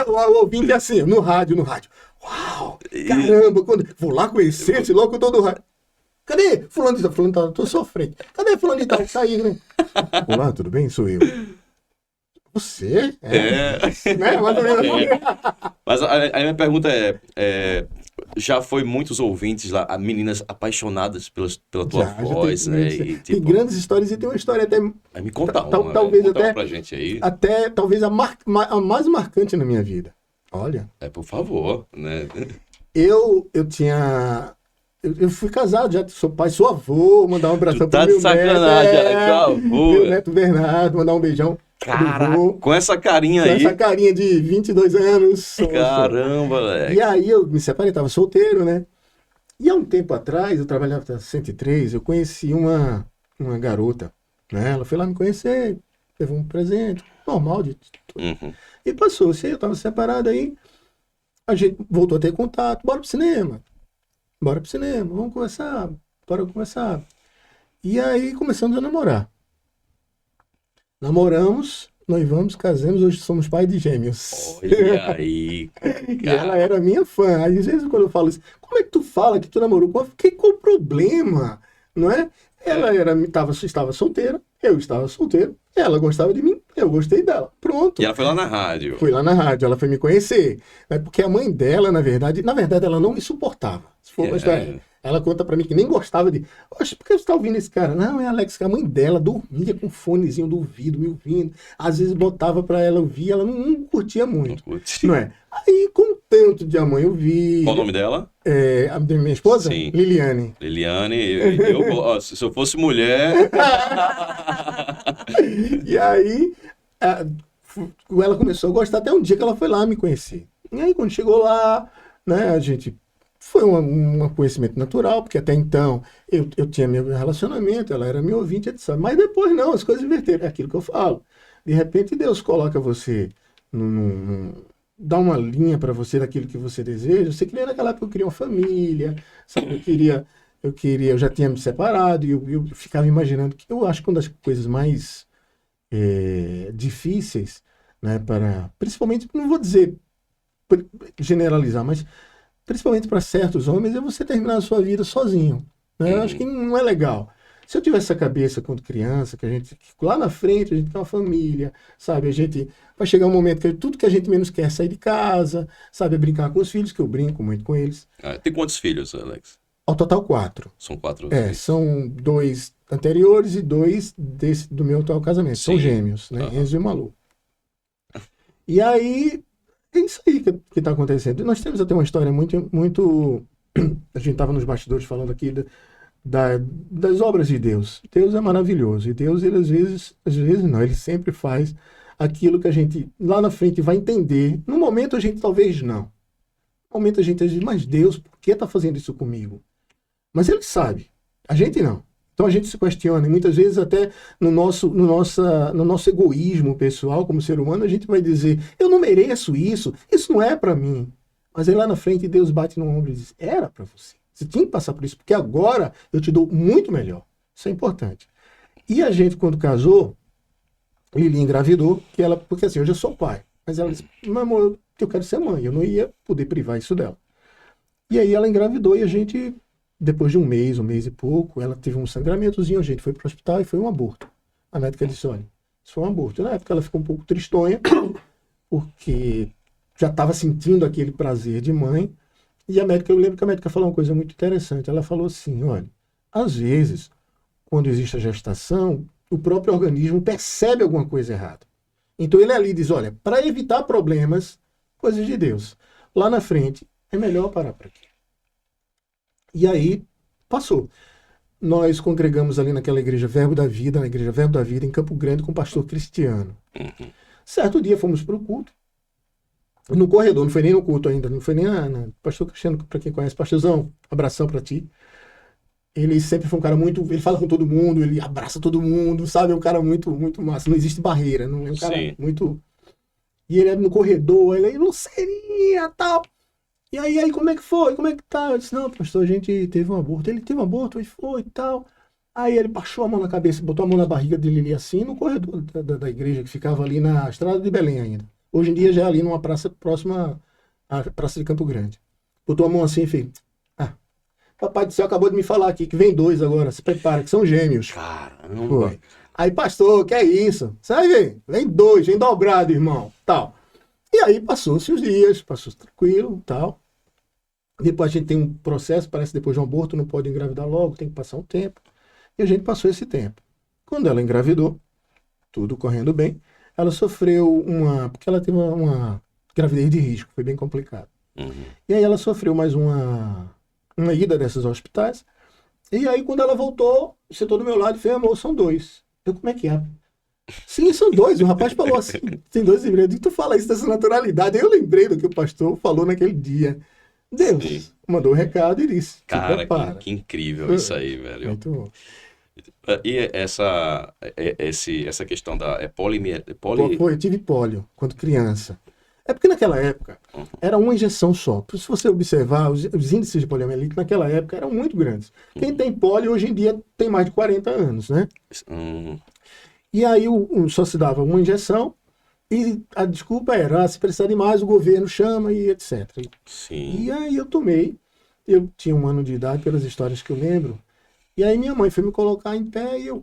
O ouvinte é assim, no rádio. Uau, caramba, vou lá conhecer esse locutor do rádio. Cadê? Fulano de tal, tô sofrendo. Cadê fulano de tal? Tá aí, né? Olá, tudo bem? Sou eu. Você? Né? Mas a minha pergunta já foi muitos ouvintes lá, meninas apaixonadas pela tua voz, né? Tem grandes histórias e tem uma história até... Me conta uma, talvez conta até, uma pra gente aí. Até talvez a mais marcante na minha vida. Olha. Por favor, né? Eu fui casado, já sou pai, sou avô, mandar um abração pro meu neto. Meu neto Bernardo, mandar um beijão. Cara, vou. com essa carinha Com aí. essa carinha de 22 anos. Caramba, E moleque. aí eu me separei, tava solteiro, né? E há um tempo atrás, eu trabalhava na 103, eu conheci uma garota, né? Ela foi lá me conhecer, teve um presente, normal de tudo. Uhum. E passou-se, eu tava separado aí, a gente voltou a ter contato, bora pro cinema, vamos conversar, bora conversar. E aí começamos a namorar. Namoramos, noivamos, casamos, hoje somos pai de gêmeos. Olha aí, E ela cara. era minha fã. Às vezes quando eu falo isso, como é que tu fala que tu namorou? Qual o problema? Não é? Ela estava solteira, eu estava solteiro, ela gostava de mim, eu gostei dela. Pronto. E ela foi lá na rádio. Fui lá na rádio, ela foi me conhecer. Né? Porque a mãe dela, na verdade, ela não me suportava. Se for uma história, ela conta pra mim que nem gostava de. Oxe, por que você tá ouvindo esse cara? Não, é Alex, que a mãe dela dormia com um fonezinho do ouvido, me ouvindo. Às vezes botava pra ela ouvir, ela não curtia muito. Putz. Não é? Aí, com tanto de a mãe ouvir. Qual o nome dela? A minha esposa? Sim. Liliane. Liliane. Ó, se eu fosse mulher. E aí, ela começou a gostar até um dia que ela foi lá me conhecer. E aí, quando chegou lá, né, a gente. Foi um conhecimento natural, porque até então eu tinha meu relacionamento, ela era minha ouvinte, etc. Mas depois não, as coisas inverteram. É aquilo que eu falo. De repente Deus coloca você, dá uma linha para você daquilo que você deseja. Eu sei que naquela época eu queria uma família, sabe? Eu já tinha me separado e eu ficava imaginando que eu acho que uma das coisas mais difíceis, né, principalmente, não vou dizer generalizar, mas principalmente para certos homens, é você terminar a sua vida sozinho. Né? Eu acho que não é legal. Se eu tivesse essa cabeça quando criança, que lá na frente a gente tem uma família, sabe? A gente vai chegar um momento que tudo que a gente menos quer é sair de casa, sabe? É brincar com os filhos, que eu brinco muito com eles. Tem quantos filhos, Alex? Ao total 4. São 4 filhos. São 2 anteriores e 2 do meu atual casamento. Sim. São gêmeos, né? Enzo e Malu. E aí, é isso aí que está acontecendo. Nós temos até uma história muito. A gente estava nos bastidores falando aqui das obras de Deus. Deus é maravilhoso. E Deus, ele às vezes não, ele sempre faz aquilo que a gente lá na frente vai entender. No momento a gente talvez não. No momento a gente diz, mas Deus, por que está fazendo isso comigo? Mas ele sabe. A gente não. Então a gente se questiona, e muitas vezes até no nosso egoísmo pessoal, como ser humano, a gente vai dizer, eu não mereço isso não é para mim. Mas aí lá na frente Deus bate no ombro e diz, era para você. Você tinha que passar por isso, porque agora eu te dou muito melhor. Isso é importante. E a gente, quando casou, Lili engravidou, porque assim, hoje eu sou pai. Mas ela disse, meu amor, eu quero ser mãe, eu não ia poder privar isso dela. E aí ela engravidou e a gente... Depois de um mês e pouco, ela teve um sangramentozinho, a gente foi para o hospital e foi um aborto. A médica disse, olha, isso foi um aborto. Na época ela ficou um pouco tristonha, porque já estava sentindo aquele prazer de mãe. E eu lembro que a médica falou uma coisa muito interessante. Ela falou assim, olha, às vezes, quando existe a gestação, o próprio organismo percebe alguma coisa errada. Então ele ali diz, olha, para evitar problemas, coisas de Deus. Lá na frente, é melhor parar por aqui. E aí, passou. Nós congregamos ali naquela igreja Verbo da Vida, em Campo Grande, com o pastor Cristiano. Certo dia fomos para o culto. No corredor, não foi nem no culto ainda, não foi nem pastor Cristiano, para quem conhece, pastorzão, abração para ti. Ele sempre foi um cara muito, ele fala com todo mundo, ele abraça todo mundo, sabe? É um cara muito, muito massa, não existe barreira, não é um cara muito... E ele é no corredor, ele é Lucerinha, tal... E aí, como é que foi? Como é que tá? Eu disse, não, pastor, a gente teve um aborto. Ele teve um aborto, e foi e tal. Aí ele baixou a mão na cabeça, botou a mão na barriga dele ali assim, no corredor da igreja, que ficava ali na estrada de Belém ainda. Hoje em dia já é ali numa praça próxima à Praça de Campo Grande. Botou a mão assim e fez, papai do céu acabou de me falar aqui, que vem 2 agora, se prepara, que são gêmeos. Caramba. Foi. Aí, pastor, que é isso? Sai, vem 2, vem dobrado, irmão, tal. E aí passou-se os dias, passou tranquilo, tal. Depois a gente tem um processo, parece que depois de um aborto não pode engravidar logo, tem que passar um tempo. E a gente passou esse tempo. Quando ela engravidou, tudo correndo bem, ela sofreu porque ela teve uma gravidez de risco, foi bem complicado. E aí ela sofreu mais uma ida desses hospitais. E aí quando ela voltou, sentou do meu lado e fez, amor, são 2. Eu, como é que é? Sim, são dois. O rapaz falou assim, tem dois híbridos. E tu fala isso dessa naturalidade. Aí eu lembrei do que o pastor falou naquele dia. Deus Sim. mandou o recado e disse, se Cara, prepara. que incrível isso aí, velho. Muito bom. E essa questão da Eu tive pólio quando criança. É porque naquela época era uma injeção só. Se você observar, os índices de poliomielite naquela época eram muito grandes. Quem tem pólio hoje em dia tem mais de 40 anos, né? E aí só se dava uma injeção e a desculpa era, se precisar de mais, o governo chama e etc. Sim. E aí eu tomei, eu tinha 1 ano de idade, pelas histórias que eu lembro, e aí minha mãe foi me colocar em pé e eu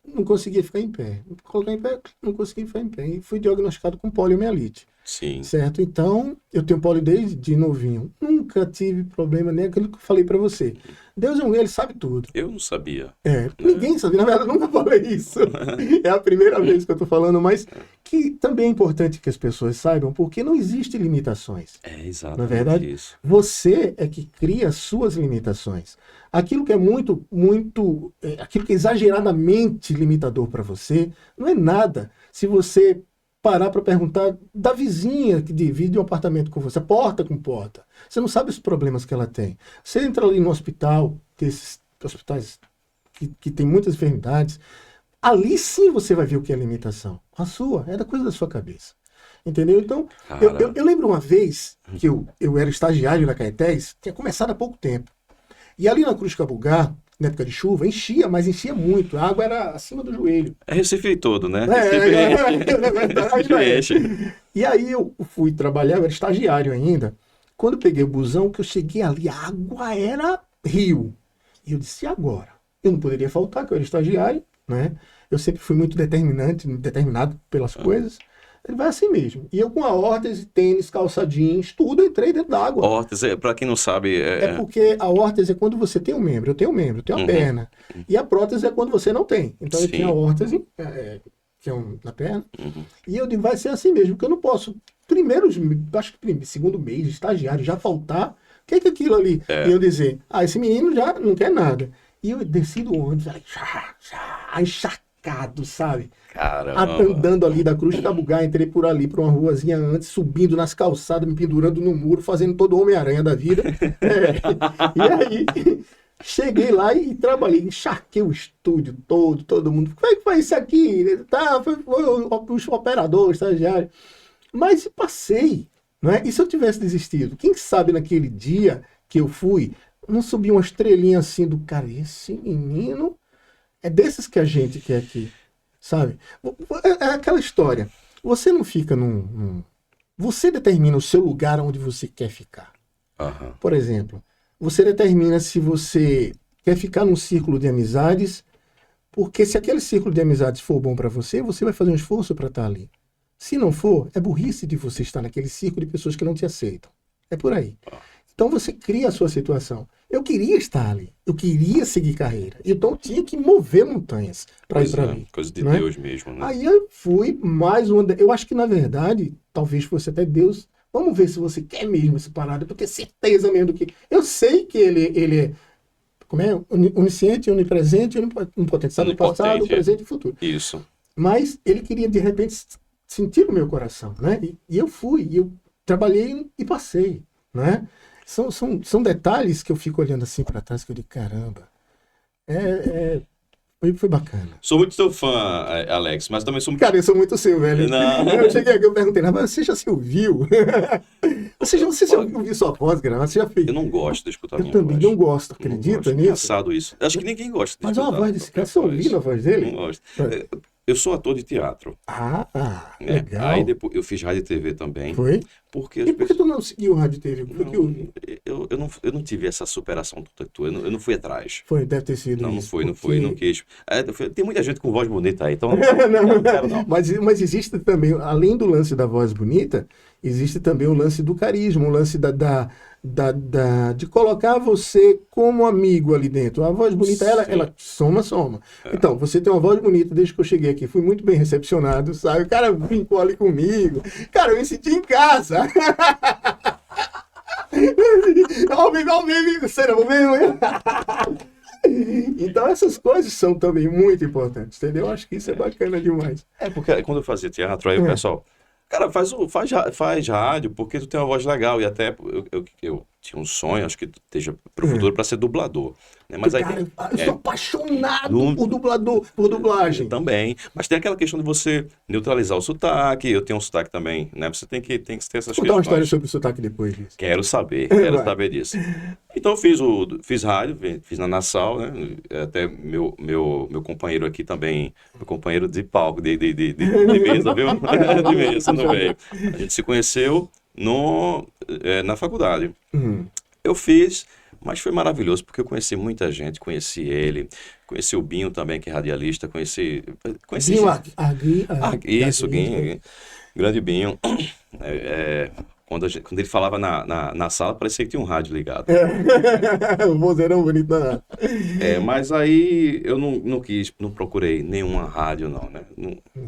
não conseguia ficar em pé. Colocar em pé, não conseguia ficar em pé. E fui diagnosticado com poliomielite. Sim. Certo? Então, eu tenho pólio desde novinho. Nunca tive problema, nem aquilo que eu falei pra você. Deus é um, ele sabe tudo. Eu não sabia. Ninguém sabe, na verdade, eu nunca falei isso. É a primeira vez que eu tô falando, mas que também é importante que as pessoas saibam, porque não existem limitações. É exatamente Na verdade, isso. você é que cria as suas limitações. Aquilo que é aquilo que é exageradamente limitador para você, não é nada. Se você parar para perguntar da vizinha que divide um apartamento com você, porta com porta, você não sabe os problemas que ela tem. Você entra ali no hospital, desses hospitais que tem muitas enfermidades, ali sim você vai ver o que é limitação. A sua, é da coisa da sua cabeça. Entendeu? Então, eu lembro uma vez que eu era estagiário na Caetés, tinha começado há pouco tempo. E ali na Cruz Cabugá, na época de chuva, enchia, mas enchia muito. A água era acima do joelho. É Recife todo, né? Enche. E aí eu fui trabalhar, eu era estagiário ainda. Quando eu peguei o busão, que eu cheguei ali, a água era rio. E eu disse, e agora? Eu não poderia faltar, que eu era estagiário, né? Eu sempre fui muito determinado pelas coisas. Ele vai assim mesmo. E eu com a órtese, tênis, calça jeans, tudo, entrei dentro da água. Órtese, pra quem não sabe... É porque a órtese é quando você tem um membro. Eu tenho um membro, eu tenho a perna. E a prótese é quando você não tem. Então eu tinha a órtese, que é na perna. E eu digo, vai ser assim mesmo, porque eu não posso, acho que segundo mês, estagiário, já faltar. O que é aquilo ali? E eu dizer, esse menino já não quer nada. E eu desci do ônibus, encharcado, sabe? Caramba. Andando ali da Cruz de Cabugá, entrei por ali, por uma ruazinha antes, subindo nas calçadas, me pendurando no muro, fazendo todo o Homem-Aranha da vida. E aí, cheguei lá e trabalhei, encharquei o estúdio todo mundo. Como é que foi isso aqui? Foi o operador, o estagiário. Mas passei, não é? E se eu tivesse desistido? Quem sabe naquele dia que eu fui, não subi uma estrelinha assim do cara, esse menino é desses que a gente quer aqui. Sabe? É aquela história. Você não fica Você determina o seu lugar onde você quer ficar. Por exemplo, você determina se você quer ficar num círculo de amizades, porque se aquele círculo de amizades for bom para você, você vai fazer um esforço para estar ali. Se não for, é burrice de você estar naquele círculo de pessoas que não te aceitam. É por aí. Então você cria a sua situação. Eu queria estar ali. Eu queria seguir carreira. Então eu tinha que mover montanhas para ir para mim. Coisa de Deus mesmo, né? Aí eu fui mais uma... Eu acho que, na verdade, talvez fosse até Deus. Vamos ver se você quer mesmo essa parada. Eu tenho certeza mesmo que... Eu sei que ele é... Como é? Onisciente, onipresente, onipotente. Sabe o passado, o presente e o futuro. Isso. Mas ele queria, de repente, sentir no meu coração, né? E eu fui. E eu trabalhei e passei, né? São detalhes que eu fico olhando assim para trás que eu digo, caramba, foi bacana. Sou muito teu fã, Alex, mas também sou muito... Cara, eu sou muito seu, velho. Não. Eu cheguei aqui, eu perguntei, mas você já se ouviu? Você já ouviu sua voz gravar? Você já fez? Eu não gosto de escutar minha voz. Eu também não gosto, Não acredita gosto. nisso? Engraçado isso. Acho que ninguém gosta de Mas escutar. a voz desse cara, você ouviu a voz dele? Não gosto. Eu sou ator de teatro. Legal. Aí depois eu fiz rádio e TV também. Foi? Porque E por que tu não seguiu rádio e TV? Eu não tive essa superação toda tua. Eu não fui atrás. Foi, deve ter sido Não, isso. não foi, não quis. Tem muita gente com voz bonita aí, então não quero não. Mas existe também, além do lance da voz bonita, existe também o lance do carisma, o lance de colocar você como amigo ali dentro. A voz bonita, ela soma. Então, você tem uma voz bonita desde que eu cheguei aqui. Fui muito bem recepcionado, sabe? O cara brincou ali comigo. Cara, eu me senti em casa. Então essas coisas são também muito importantes, entendeu? Eu acho que isso é bacana demais. É porque quando eu fazia teatro, aí o pessoal, cara, faz rádio, porque tu tem uma voz legal. E até eu tinha um sonho, acho que esteja pro futuro, para ser dublador. Né? Mas aí Cara, eu é, sou apaixonado Dum- por dublagem. também. Mas tem aquela questão de você neutralizar o sotaque. Eu tenho um sotaque também, né? Você tem que ter essas Vou contar uma história questões. sobre o sotaque depois disso. Quero saber Vai. saber disso. Então eu fiz rádio, fiz na Nassau, né? Até meu companheiro aqui também, meu companheiro de palco, de mesa, viu? De mesa, não veio. A gente se conheceu na faculdade. Eu fiz, mas foi maravilhoso, porque eu conheci muita gente, conheci ele, conheci o Binho também, que é radialista, conheci Binho isso, Binho, grande Binho. Quando ele falava na sala, parecia que tinha um rádio ligado. O vozeirão bonito danado. Mas aí eu não procurei nenhuma rádio, não, né?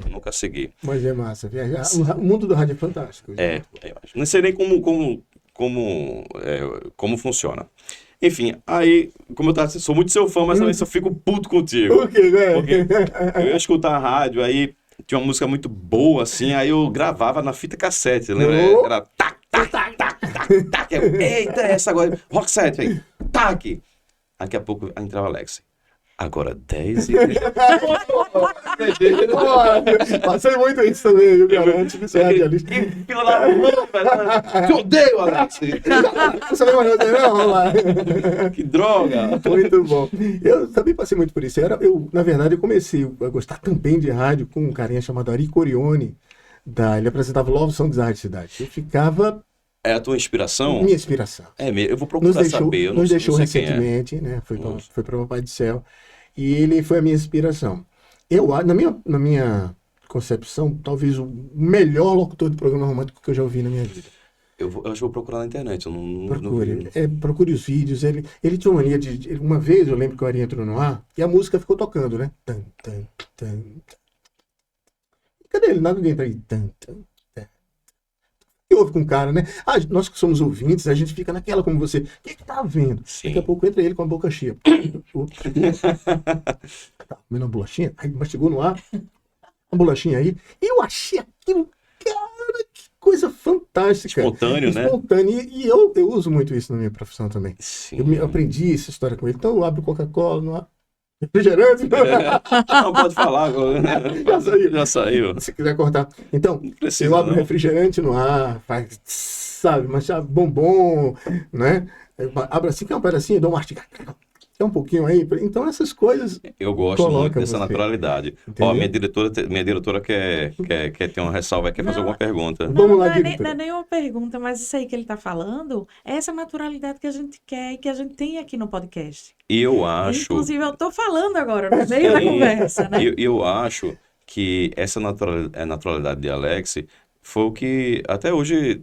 Nunca segui. Mas é massa. Viajar. O mundo do rádio é fantástico. Eu acho. Não sei nem como funciona. Enfim, aí, como eu sou muito seu fã, mas também só fico puto contigo. Por quê, né? Porque eu ia escutar a rádio, aí tinha uma música muito boa, assim, aí eu gravava na fita cassete, lembra? Oh. Era tac, tac, tac, tac, tac, tac. Eita, essa agora, rock set aí, tac. Daqui a pouco entrava Alex. Agora 10 e... Passei muito isso também, viu, cara? Antes de ser radialista. Que fila da velho. Te odeio, Alex. Não sabia mais fazer, não? Vamos lá. Que droga. Muito bom. Eu também passei muito por isso. Na verdade, eu comecei a gostar também de rádio com um carinha chamado Ari Corione. Ele apresentava Love Songs da Rádio Cidade. Eu ficava... É a tua inspiração? Minha inspiração. Eu vou procurar saber. Eu não Nos deixou sei quem é. recentemente, né? Foi para o Papai do Céu. E ele foi a minha inspiração. Na minha concepção, talvez o melhor locutor de programa romântico que eu já ouvi na minha vida. Eu acho que vou procurar na internet. Eu não Procure. Procure os vídeos. Ele tinha uma mania de... Uma vez eu lembro que o Ari entrou no ar e a música ficou tocando, né? Tan, tan, tan. Cadê ele? Nada de entrar aí. Tan, tan, tan. E ouve com o cara, né? Nós que somos ouvintes, a gente fica naquela como você. O que tá vendo? Sim. Daqui a pouco entra ele com a boca cheia. Tá comendo uma bolachinha? Aí mastigou no ar. Uma bolachinha aí. E eu achei aquilo, cara, que coisa fantástica. Espontâneo, né? Espontâneo. E eu uso muito isso na minha profissão também. Sim. Eu aprendi essa história com ele. Então eu abro Coca-Cola no ar. Refrigerante. Não, pode falar. Já saiu. Se quiser cortar. Então, Não precisa, eu abro não. refrigerante no ar, faz, sabe, mas bombom, né? Abro assim, que é um pedacinho, dou uma mastigada. É um pouquinho aí. Então, essas coisas. Eu gosto Coloca muito dessa você. naturalidade. Entendeu? Ó, minha diretora quer ter uma ressalva, quer fazer Não, alguma pergunta. Vamos lá, não é, nem, diretora. não é nenhuma pergunta, mas isso aí que ele está falando é essa naturalidade que a gente quer e que a gente tem aqui no podcast. E eu acho. Inclusive, eu estou falando agora, no meio da conversa, né? Eu acho que essa naturalidade de Alex foi o que até hoje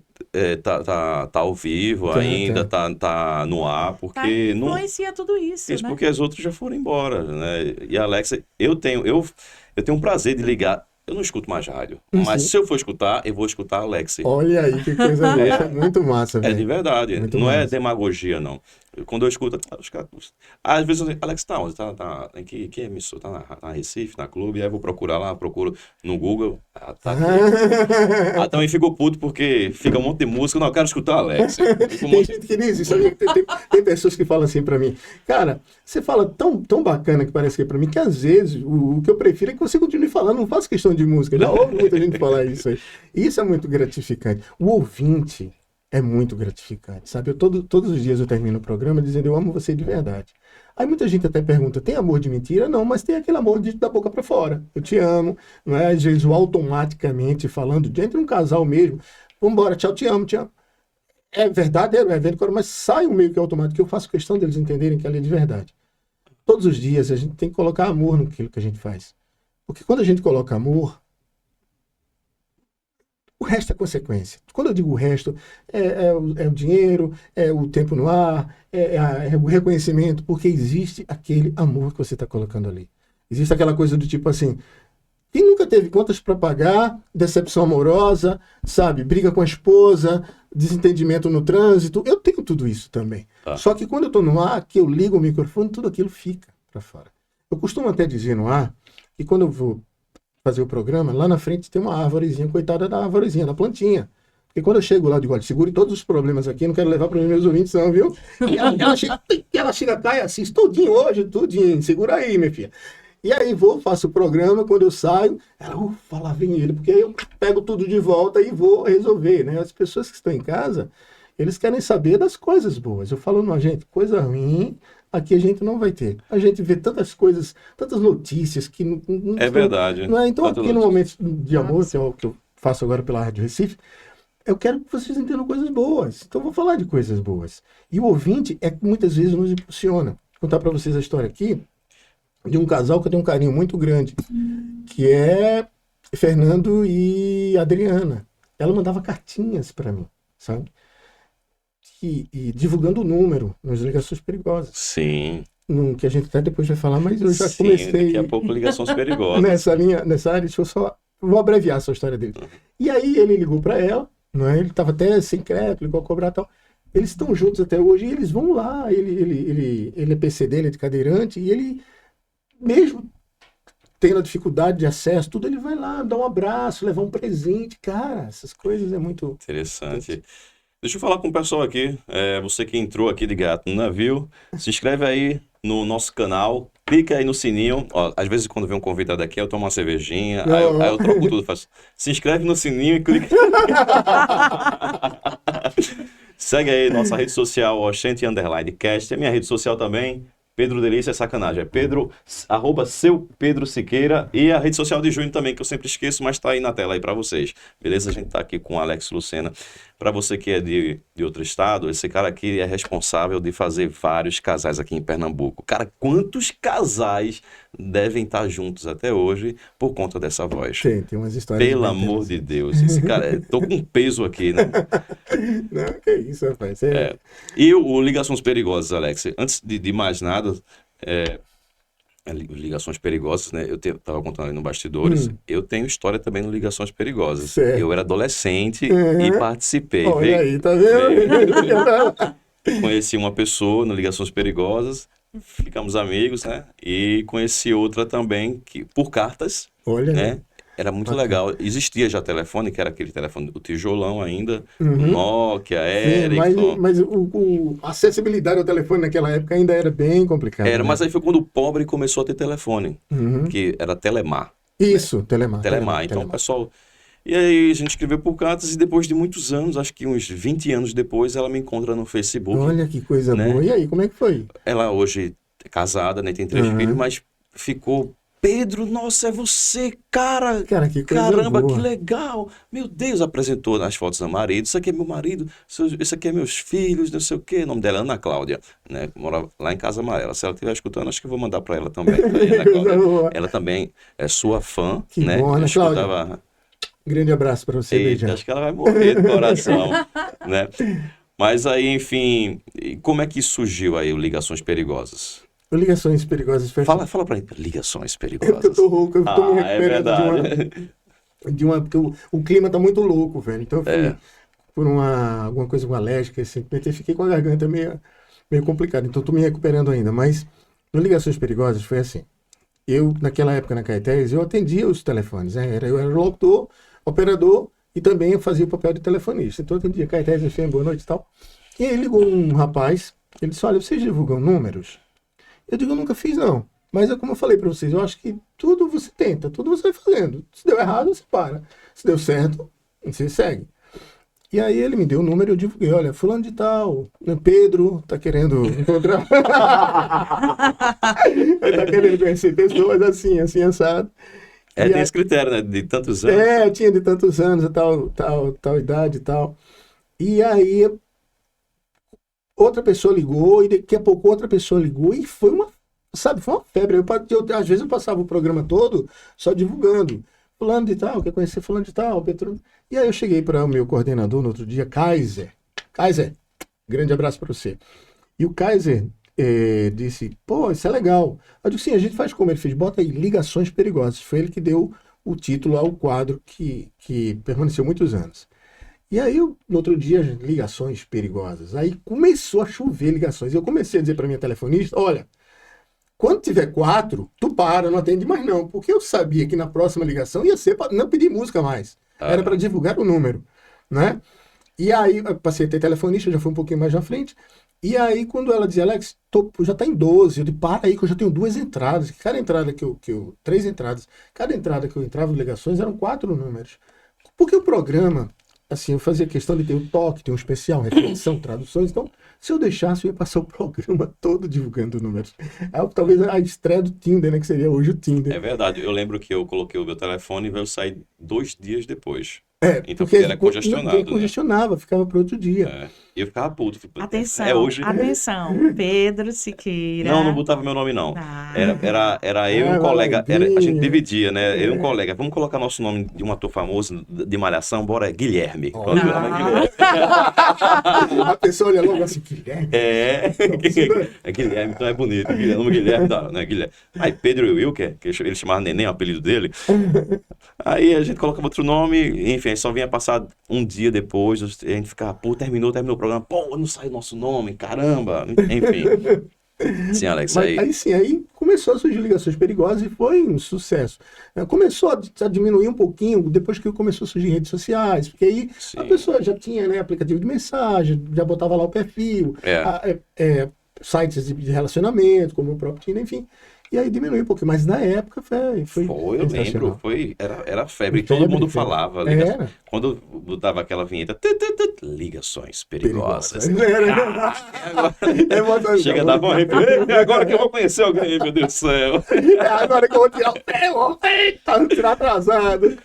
tá ao vivo Tá, ainda, tá no ar, Tá, porque não. influencia tudo isso, Isso né? porque as outras já foram embora, né? E a Alexa, eu tenho um prazer de ligar. Eu não escuto mais rádio, mas Sim. se eu for escutar, eu vou escutar a Alexa. Olha aí, que coisa boa. Isso é muito massa, É de velho. verdade, Muito não é massa. demagogia, não. Quando eu escuto, os caras... Às vezes eu digo, Alex, tá onde? Em que emissora? Tá na Recife, na Clube, aí eu vou procurar lá, procuro no Google, tá aqui. Também fico puto porque fica um monte de música, não, eu quero escutar a Alex. Tem gente que diz isso, sabia? Tem pessoas que falam assim pra mim, cara, você fala tão bacana que parece que é pra mim, que às vezes o que eu prefiro é que você continue falando, não faço questão de música. Já ouvi muita gente falar isso aí. Isso é muito gratificante. O ouvinte é muito gratificante, sabe? Todos os dias eu termino o programa dizendo, eu amo você de verdade. Aí muita gente até pergunta, tem amor de mentira? Não, mas tem aquele amor da boca pra fora. Eu te amo, não é? Às vezes automaticamente falando, entre um casal mesmo, vambora, tchau, te amo, te amo. É verdadeiro, é verdadeiro, mas sai um meio que automático, eu faço questão deles entenderem que ali é de verdade. Todos os dias a gente tem que colocar amor naquilo que a gente faz. Porque quando a gente coloca amor, o resto é consequência. Quando eu digo o resto, é o dinheiro, é o tempo no ar, é o reconhecimento, porque existe aquele amor que você está colocando ali. Existe aquela coisa do tipo assim, quem nunca teve contas para pagar, decepção amorosa, sabe, briga com a esposa, desentendimento no trânsito, eu tenho tudo isso também. Tá. Só que quando eu estou no ar, que eu ligo o microfone, tudo aquilo fica. para fora. Eu costumo até dizer no ar que quando eu vou fazer o programa, lá na frente tem uma árvorezinha, coitada da árvorezinha, da plantinha. Porque quando eu chego lá, eu digo, olha, segure todos os problemas aqui, não quero levar para os meus ouvintes não, viu? E ela chega cá e assiste tudinho hoje, tudinho, segura aí, minha filha. E aí faço o programa, quando eu saio, ela, ufa, lá vem ele, porque aí eu pego tudo de volta e vou resolver, né? As pessoas que estão em casa, eles querem saber das coisas boas. Eu falo, não, gente, coisa ruim, aqui a gente não vai ter. A gente vê tantas coisas, tantas notícias que não É verdade. não é? Então, Tanto aqui no notícia. Momento de Amor, que é o que eu faço agora pela Rádio Recife, eu quero que vocês entendam coisas boas. Então, eu vou falar de coisas boas. E o ouvinte é que muitas vezes nos impulsiona. Vou contar para vocês a história aqui de um casal que eu tenho um carinho muito grande, que é Fernando e Adriana. Ela mandava cartinhas para mim, sabe? E divulgando o número nas ligações perigosas. Sim, Que a gente até depois vai falar, mas eu já sim, comecei daqui a pouco ligações perigosas. nessa área, deixa eu só. Vou abreviar essa história dele. E aí ele ligou para ela, não é? Ele estava até sem crédito, ligou a cobrar e tal. Eles estão juntos até hoje e eles vão lá. Ele é PCD, ele é de cadeirante, e ele, mesmo tendo a dificuldade de acesso, tudo, ele vai lá, dar um abraço, levar um presente. Cara, essas coisas é muito. Interessante. Deixa eu falar com o pessoal aqui. Você que entrou aqui de gato no navio, se inscreve aí no nosso canal, clica aí no sininho. Ó, às vezes quando vem um convidado aqui, eu tomo uma cervejinha, aí eu troco tudo, faço. Se inscreve no sininho e clica. Segue aí nossa rede social, Oxente_Cast. É minha rede social também. Pedro Delícia é sacanagem. É Pedro, @seu Pedro Siqueira. E a rede social de Júnior também, que eu sempre esqueço, mas tá aí na tela aí para vocês. Beleza? A gente tá aqui com o Alex Lucena. Para você que é de outro estado, esse cara aqui é responsável de fazer vários casais aqui em Pernambuco. Cara, quantos casais devem estar juntos até hoje por conta dessa voz? Tem umas histórias. Pelo amor de Deus. Esse cara, tô com peso aqui, né? Não, que isso, rapaz. E o Ligações Perigosas, Alex, antes de mais nada, Ligações Perigosas, né? Eu tava contando ali no Bastidores, eu tenho história também no Ligações Perigosas. Certo. Eu era adolescente e participei. Olha aí, tá vendo? Conheci uma pessoa no Ligações Perigosas, ficamos amigos, né? E conheci outra também, que por cartas, Olha, né? Era muito legal. Existia já telefone, que era aquele telefone, o tijolão ainda, Uhum. Nokia, Sim, Ericsson. mas a acessibilidade ao telefone naquela época ainda era bem complicada. Era, né? mas aí foi quando o pobre começou a ter telefone, Uhum. que era Telemar. Isso, Telemar. Então o pessoal... E aí a gente escreveu por cartas e depois de muitos anos, acho que uns 20 anos depois, ela me encontra no Facebook. Olha que coisa né? boa. E aí, como é que foi? Ela hoje é casada, né? Tem 3 filhos, mas ficou... Pedro, nossa, é você, cara. Cara, que coisa Caramba, boa. que legal. Meu Deus, apresentou nas fotos do marido. Isso aqui é meu marido, isso aqui é meus filhos, não sei o quê. O nome dela é Ana Cláudia, né? Mora lá em Casa Amarela. Se ela estiver escutando, acho que eu vou mandar para ela também. Ana Cláudia. boa. Ela também é sua fã, Que né? bom, Ana Eu escutava... Grande abraço para você, Eita, beijão. acho que ela vai morrer do coração, né? Mas aí, enfim, como é que surgiu aí o Ligações Perigosas? Ligações Perigosas. Fala pra mim, Ligações É porque Perigosas. eu tô rouco, eu tô me É recuperando verdade. porque o clima tá muito louco, velho. Então eu fui por alguma coisa alérgica, simplesmente fiquei com a garganta meio complicada. Então eu tô me recuperando ainda. Mas no Ligações Perigosas foi assim. Eu, naquela época na Caetés, eu atendia os telefones, né? Eu era locutor, operador e também eu fazia o papel de telefonista. Então eu atendia Caetés, FM, boa noite e tal. E aí ligou um rapaz, ele disse, olha, vocês divulgam números? Eu digo, eu nunca fiz não. Mas é como eu falei para vocês, eu acho que tudo você tenta, tudo você vai fazendo. Se deu errado, você para. Se deu certo, você segue. E aí ele me deu o número, eu divulguei, olha, fulano de tal, Pedro tá querendo encontrar. Ele tá querendo conhecer pessoas assim, assado. Tem esse critério, né? De tantos anos. Eu tinha de tantos anos, tal idade e tal. E aí outra pessoa ligou, e daqui a pouco outra pessoa ligou, e foi uma febre. Às vezes eu passava o programa todo só divulgando. Fulano de tal, quer conhecer fulano de tal, Petro. E aí eu cheguei para o meu coordenador no outro dia, Kaiser, grande abraço para você. E o Kaiser disse, pô, isso é legal. Eu disse, sim, a gente faz como? Ele fez, bota aí, Ligações Perigosas. Foi ele que deu o título ao quadro que permaneceu muitos anos. E aí, no outro dia, Ligações Perigosas. Aí começou a chover ligações. Eu comecei a dizer para minha telefonista, olha, Quando tiver 4, tu para, não atende mais não, porque eu sabia que na próxima ligação ia ser para não pedir música mais. Era para divulgar o número, né? E aí, eu passei a ter telefonista, já foi um pouquinho mais na frente. E aí, quando ela dizia, Alex, já tá em 12, eu disse, para aí que eu já tenho 2 entradas. Cada entrada três entradas. Cada entrada que eu entrava em ligações eram 4 números. Porque o programa, assim, eu fazia questão de ter um toque, ter um especial, reflexão, traduções. Então, se eu deixasse, eu ia passar o programa todo divulgando números. Talvez a estreia do Tinder, né? Que seria hoje o Tinder. É verdade. Eu lembro que eu coloquei o meu telefone e veio sair 2 dias depois. É, Então, porque era congestionado, né? Congestionava, ficava para outro dia. É. E eu ficava puto. Atenção, É hoje. atenção. Pedro Siqueira. Não botava meu nome, não. Ah. Era eu e um colega. A gente Valentim. dividia, né? Eu e um colega. Vamos colocar nosso nome de um ator famoso de Malhação? Bora, Guilherme. Pronto, meu nome é Guilherme. A pessoa olha logo assim, Guilherme. É Guilherme, então é bonito. O nome Guilherme, não, não é Guilherme. Aí Pedro Wilker, que ele chamava Neném, o apelido dele. Aí a gente colocava outro nome, enfim, aí só vinha passar um dia depois, a gente ficava, pô, terminou o programa, pô, não saiu nosso nome, caramba. Enfim. Sim, Alex, Mas aí sim, aí começou a surgir ligações perigosas e foi um sucesso. Começou a diminuir um pouquinho depois que começou a surgir redes sociais, porque aí sim. a pessoa já tinha, né, aplicativo de mensagem, já botava lá o perfil, sites de relacionamento, como o próprio Tinder, enfim. E aí diminuiu um pouquinho, mas na época foi eu lembro, era febre, todo mundo falava. Quando botava aquela vinheta, ligações perigosas. Chega a dar um arrepio. Agora que eu vou conhecer alguém, meu Deus do céu. Agora que eu vou tirar o pé, tá tirar atrasado.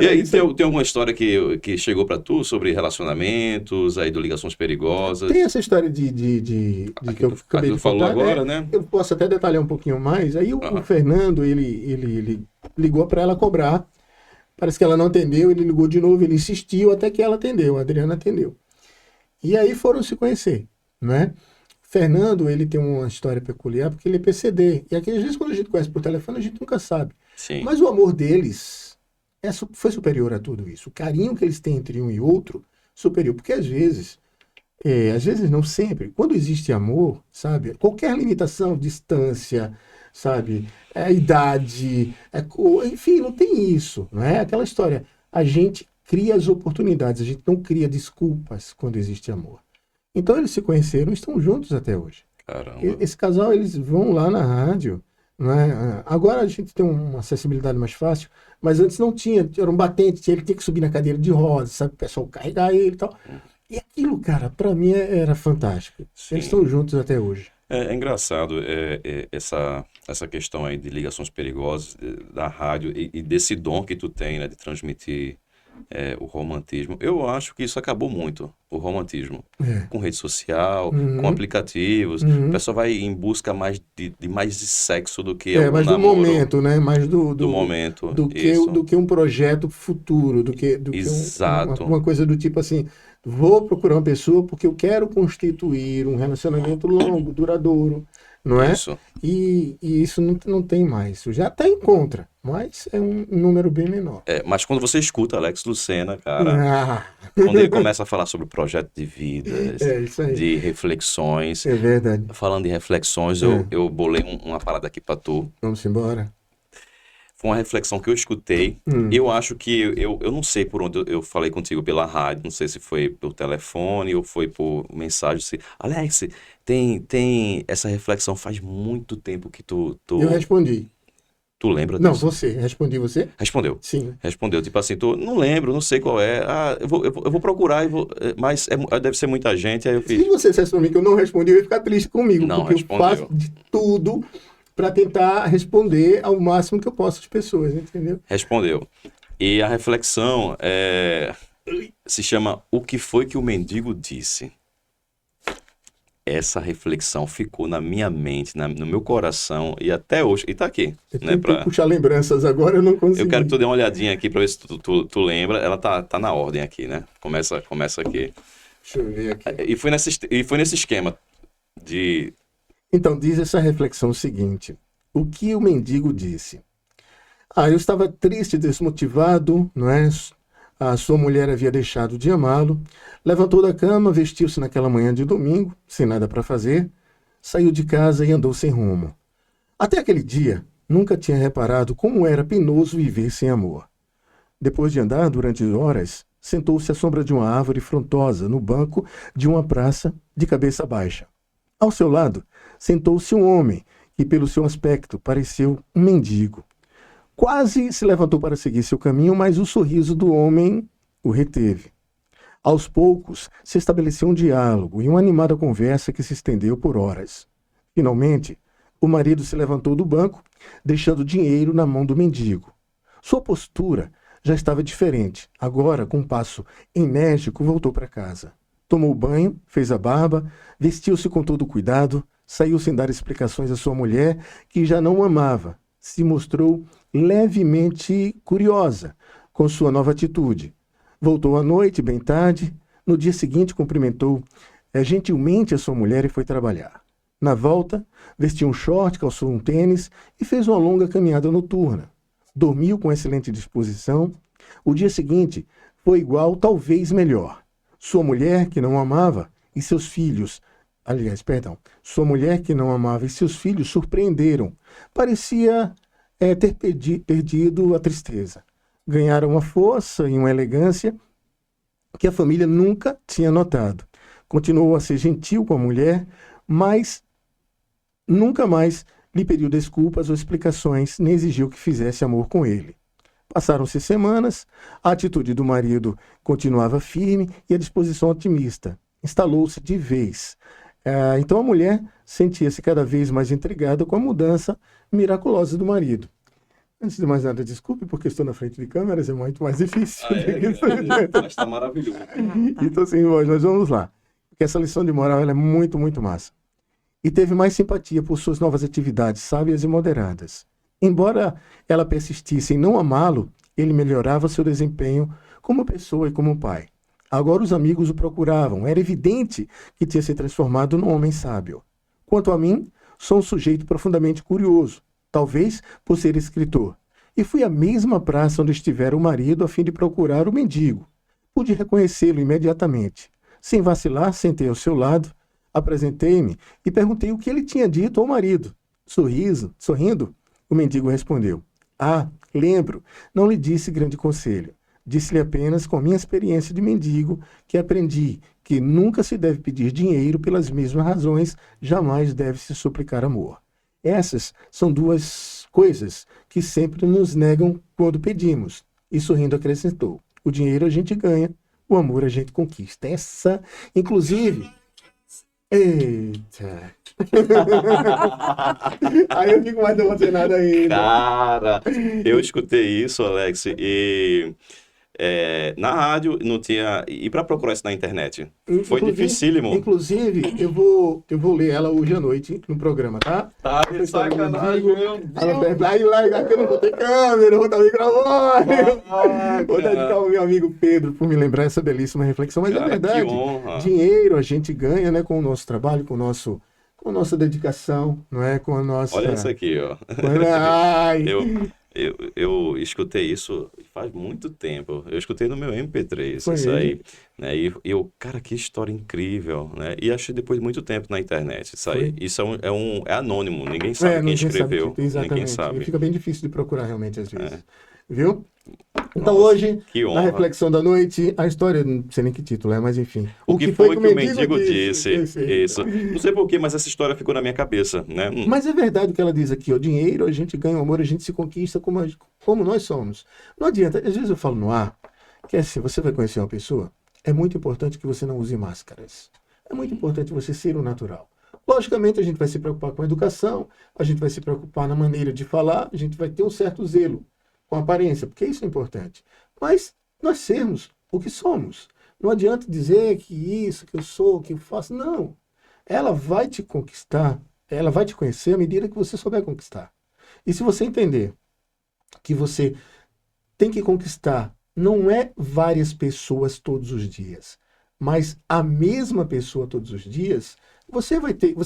E aí, tem alguma história que chegou pra tu sobre relacionamentos, aí do ligações perigosas? Tem essa história de que eu acabei de falou contar, agora, né? Eu posso até detalhar um pouquinho mais. Aí o Fernando, ele ligou para ela cobrar. Parece que ela não atendeu, ele ligou de novo, ele insistiu até que ela atendeu, a Adriana atendeu. E aí foram se conhecer, né? Fernando, ele tem uma história peculiar porque ele é PCD. E aqui, às vezes, quando a gente conhece por telefone, a gente nunca sabe. Sim. Mas o amor deles foi superior a tudo isso. O carinho que eles têm entre um e outro, superior. Porque às vezes não sempre, quando existe amor, sabe? Qualquer limitação, distância, sabe? Idade, enfim, não tem isso, não é? Aquela história, a gente cria as oportunidades, a gente não cria desculpas quando existe amor. Então eles se conheceram e estão juntos até hoje. Caramba. Esse casal, eles vão lá na rádio, não é? Agora a gente tem uma acessibilidade mais fácil, mas antes não tinha, era um batente, ele tinha que subir na cadeira de rodas, sabe? O pessoal carregar ele e tal. E aquilo, cara, pra mim era fantástico. Sim. Eles estão juntos até hoje. É engraçado essa questão aí de ligações perigosas da rádio e desse dom que tu tem, né, de transmitir o romantismo. Eu acho que isso acabou muito, o romantismo. Com rede social, com aplicativos. O pessoal vai em busca mais de sexo do que mais do namoro. momento, né? Mais do momento. Do que um projeto futuro, do que Exato. uma coisa do tipo assim, vou procurar uma pessoa porque eu quero constituir um relacionamento longo, duradouro, não é? Isso. E isso não tem mais. Isso já até encontra, mas é um número bem menor. Mas quando você escuta Alex Lucena, cara, quando ele começa a falar sobre projeto de vida, isso aí. de reflexões. É verdade. Falando de reflexões, eu bolei uma parada aqui pra tu. Vamos embora. Foi uma reflexão que eu escutei. Eu acho que eu não sei por onde eu falei contigo pela rádio, não sei se foi pelo telefone ou foi por mensagem. Alex, tem essa reflexão faz muito tempo que tu... Eu respondi. Tu lembra Não, disso? você. Respondi você? Respondeu. Sim. Respondeu. Tipo assim, não lembro, não sei qual é. Eu vou procurar, mas deve ser muita gente. Aí eu fiz. Se você dissesse pra mim que eu não respondi, eu ia ficar triste comigo. Não, porque respondeu. eu faço de tudo para tentar responder ao máximo que eu posso às pessoas, entendeu? Respondeu. E a reflexão se chama O que foi que o mendigo disse? Essa reflexão ficou na minha mente, no meu coração e até hoje. E tá aqui. Eu Né, tentei puxar lembranças agora, eu não consegui. Eu quero que tu dê uma olhadinha aqui para ver se tu lembra. Ela tá na ordem aqui, né? Começa aqui. Deixa eu ver aqui. E foi nesse esquema de... Então, diz essa reflexão o seguinte. O que o mendigo disse? Eu estava triste, desmotivado, não é? A sua mulher havia deixado de amá-lo. Levantou da cama, vestiu-se naquela manhã de domingo, sem nada para fazer, saiu de casa e andou sem rumo. Até aquele dia, nunca tinha reparado como era penoso viver sem amor. Depois de andar durante horas, sentou-se à sombra de uma árvore frondosa no banco de uma praça de cabeça baixa. Ao seu lado, sentou-se um homem que, pelo seu aspecto, pareceu um mendigo. Quase se levantou para seguir seu caminho, mas o sorriso do homem o reteve. Aos poucos, se estabeleceu um diálogo e uma animada conversa que se estendeu por horas. Finalmente, o marido se levantou do banco, deixando dinheiro na mão do mendigo. Sua postura já estava diferente. Agora, com um passo enérgico, voltou para casa. Tomou banho, fez a barba, vestiu-se com todo cuidado, saiu sem dar explicações à sua mulher, que já não o amava. Se mostrou levemente curiosa com sua nova atitude. Voltou à noite, bem tarde. No dia seguinte, cumprimentou gentilmente a sua mulher e foi trabalhar. Na volta, vestiu um short, calçou um tênis e fez uma longa caminhada noturna. Dormiu com excelente disposição. O dia seguinte foi igual, talvez melhor. Sua mulher, que não o amava, e seus filhos... Sua mulher, que não amava, e seus filhos surpreenderam. Parecia ter perdido a tristeza. Ganharam uma força e uma elegância que a família nunca tinha notado. Continuou a ser gentil com a mulher, mas nunca mais lhe pediu desculpas ou explicações, nem exigiu que fizesse amor com ele. Passaram-se semanas, a atitude do marido continuava firme e a disposição otimista. Instalou-se de vez. Então a mulher sentia-se cada vez mais intrigada com a mudança miraculosa do marido. Antes de mais nada, desculpe, porque estou na frente de câmeras, é muito mais difícil. Mas está maravilhoso. Então, assim, nós vamos lá. Porque essa lição de moral ela é muito, muito massa. E teve mais simpatia por suas novas atividades sábias e moderadas. Embora ela persistisse em não amá-lo, ele melhorava seu desempenho como pessoa e como pai. Agora os amigos o procuravam. Era evidente que tinha se transformado num homem sábio. Quanto a mim, sou um sujeito profundamente curioso, talvez por ser escritor. E fui à mesma praça onde estivera o marido a fim de procurar o mendigo. Pude reconhecê-lo imediatamente. Sem vacilar, sentei ao seu lado, apresentei-me e perguntei o que ele tinha dito ao marido. Sorrindo, o mendigo respondeu: lembro, não lhe disse grande conselho. Disse-lhe apenas, com a minha experiência de mendigo, que aprendi que nunca se deve pedir dinheiro pelas mesmas razões, jamais deve-se suplicar amor. Essas são duas coisas que sempre nos negam quando pedimos. E sorrindo acrescentou: o dinheiro a gente ganha, o amor a gente conquista. Essa, inclusive... Eita! Aí eu fico mais emocionado ainda. Cara, eu escutei isso, Alex, e na rádio não tinha... E para procurar isso na internet? Foi dificílimo. Inclusive, eu vou ler ela hoje à noite no programa, tá? Tá de sacanagem, meu Deus. Ela eu não vou ter câmera, não vou ter microfone. Vou dedicar ao meu amigo Pedro por me lembrar essa belíssima reflexão. Mas Cara, é verdade, que honra. dinheiro a gente ganha, né, com o nosso trabalho, com a nossa dedicação, não é? Com a nossa... Olha isso aqui, ó. Ai. Eu escutei isso faz muito tempo. Eu escutei no meu MP3, Foi isso ele. aí. Né? E eu, cara, que história incrível, né? E achei depois de muito tempo na internet isso aí. Foi. Isso é anônimo, ninguém sabe quem escreveu. Exatamente. Ninguém sabe. E fica bem difícil de procurar realmente às vezes. É. Viu? Então Nossa, hoje, que na honra. reflexão da noite, a história, não sei nem que título é, mas enfim. O que foi que o mendigo disse? Esse. Isso. Não sei porquê, mas essa história ficou na minha cabeça, né? Mas é verdade o que ela diz aqui, ó, dinheiro a gente ganha, o amor a gente se conquista como nós somos. Não adianta, às vezes eu falo no ar, que assim, você vai conhecer uma pessoa, é muito importante que você não use máscaras. É muito importante você ser o natural. Logicamente a gente vai se preocupar com a educação, a gente vai se preocupar na maneira de falar, a gente vai ter um certo zelo com a aparência, porque isso é importante. Mas nós sermos o que somos. Não adianta dizer que isso, que eu sou, que eu faço. Não. Ela vai te conquistar, ela vai te conhecer à medida que você souber conquistar. E se você entender que você tem que conquistar, não é várias pessoas todos os dias, mas a mesma pessoa todos os dias, você vai ter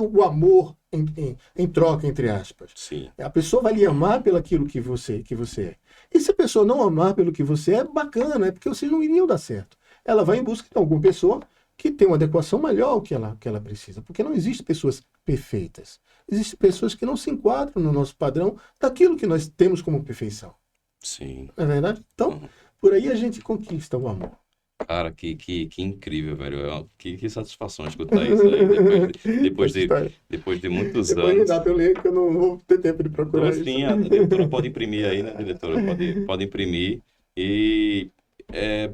o amor em troca, entre aspas. Sim. A pessoa vai lhe amar pelo aquilo que você é. E se a pessoa não amar pelo que você é, bacana, é porque vocês não iriam dar certo. Ela vai em busca de alguma pessoa que tem uma adequação melhor ao que ela precisa. Porque não existem pessoas perfeitas. Existem pessoas que não se enquadram no nosso padrão daquilo que nós temos como perfeição. Sim. Não é verdade? Então, por aí a gente conquista o amor. Cara, que incrível, velho. Que satisfação escutar isso aí. Depois de muitos Depois anos. de dar pra eu ler, que eu não vou ter tempo de procurar Então, isso. assim, a diretora pode imprimir aí, né, diretora? Pode imprimir. E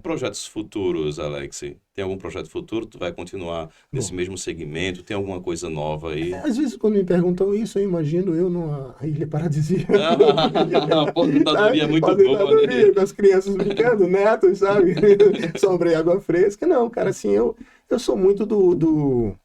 projetos futuros, Alex? Tem algum projeto futuro? Tu vai continuar nesse mesmo segmento? Tem alguma coisa nova aí? Às vezes, quando me perguntam isso, eu imagino eu numa ilha paradisíaca. A aposentadoria é muito boa, Aposentadoria, né? com as crianças brincando, netos, sabe? Sombra e água fresca. Não, cara, assim, eu sou muito do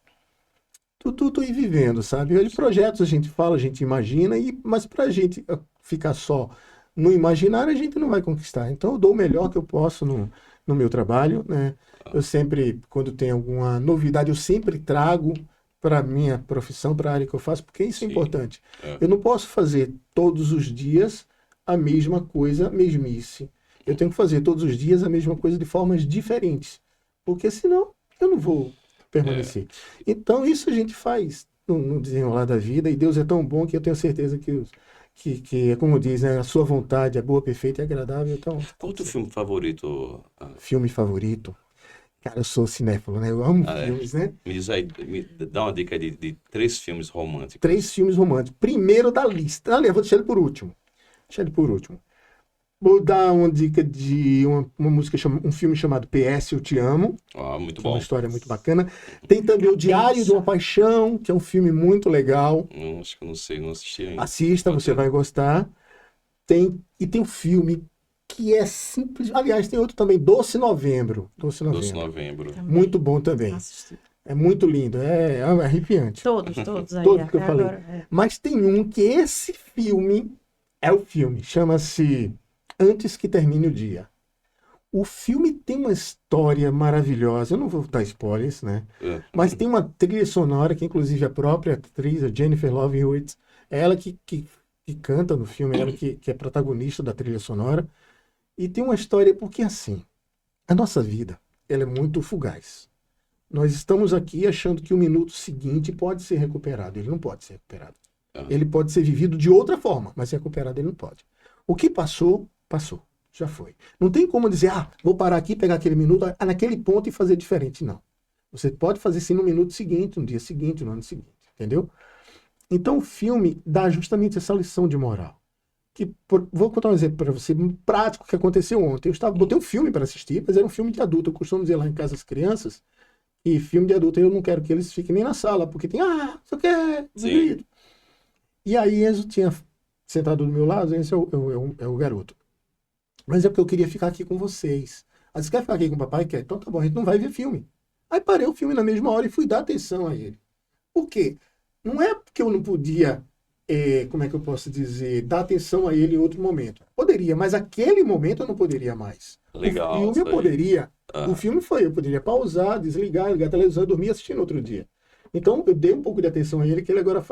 ir vivendo, sabe? De projetos a gente fala, a gente imagina, mas pra gente ficar só no imaginar, a gente não vai conquistar. Então eu dou o melhor que eu posso no meu trabalho, né? Eu sempre, quando tem alguma novidade, eu sempre trago para a minha profissão, para a área que eu faço, porque isso é Sim. importante. É. Eu não posso fazer todos os dias a mesma coisa, mesmice. Eu tenho que fazer todos os dias a mesma coisa de formas diferentes, porque senão eu não vou permanecer. Então isso a gente faz no desenrolar da vida, e Deus é tão bom que eu tenho certeza que é como diz, né? A sua vontade é boa, perfeita e agradável. Então, Qual o teu filme favorito? filme favorito. Cara, eu sou cinéfilo, né? Eu amo filmes, né? Me diz aí, dá uma dica aí de 3 filmes românticos. 3 filmes românticos. Primeiro da lista. Eu vou deixar ele por último. Vou dar uma dica de uma música, um filme chamado PS, Eu Te Amo. Muito Que é bom. uma história muito bacana. Tem também O Diário de uma Paixão, que é um filme muito legal. Acho que eu não sei, não assisti ainda. Assista, você vai gostar. Tem um filme que é simples. Aliás, tem outro também, Doce Novembro. Doce Novembro. Muito bom também. Assisti. É muito lindo, é arrepiante. Todos aí. Todos que eu falei. Agora, Mas tem um que esse filme é o filme, chama-se Antes que Termine o Dia. O filme tem uma história maravilhosa, eu não vou dar spoilers, né? Mas tem uma trilha sonora que, inclusive, a própria atriz, a Jennifer Love Hewitt, é ela que canta no filme, ela que é protagonista da trilha sonora. E tem uma história, porque assim, a nossa vida, ela é muito fugaz. Nós estamos aqui achando que o minuto seguinte pode ser recuperado. Ele não pode ser recuperado. Ele pode ser vivido de outra forma, mas recuperado ele não pode. O que passou, passou. Já foi. Não tem como dizer, vou parar aqui, pegar aquele minuto, naquele ponto e fazer diferente. Não. Você pode fazer sim no minuto seguinte, no dia seguinte, no ano seguinte. Entendeu? Então o filme dá justamente essa lição de moral. Vou contar um exemplo para você, um prático que aconteceu ontem. Botei um filme para assistir, mas era um filme de adulto. Eu costumo dizer lá em casa às crianças, e filme de adulto eu não quero que eles fiquem nem na sala, porque tem, você quer? Sim. E aí Enzo tinha sentado do meu lado, Enzo é o garoto. Mas é porque eu queria ficar aqui com vocês. Aí você quer ficar aqui com o papai? Quer? Então tá bom, a gente não vai ver filme. Aí parei o filme na mesma hora e fui dar atenção a ele. Por quê? Não é porque eu não podia, como é que eu posso dizer, dar atenção a ele em outro momento. Poderia, mas aquele momento eu não poderia mais. Legal. O filme eu poderia. O filme eu poderia pausar, desligar, ligar a televisão e dormir assistindo outro dia. Então eu dei um pouco de atenção a ele, que ele agora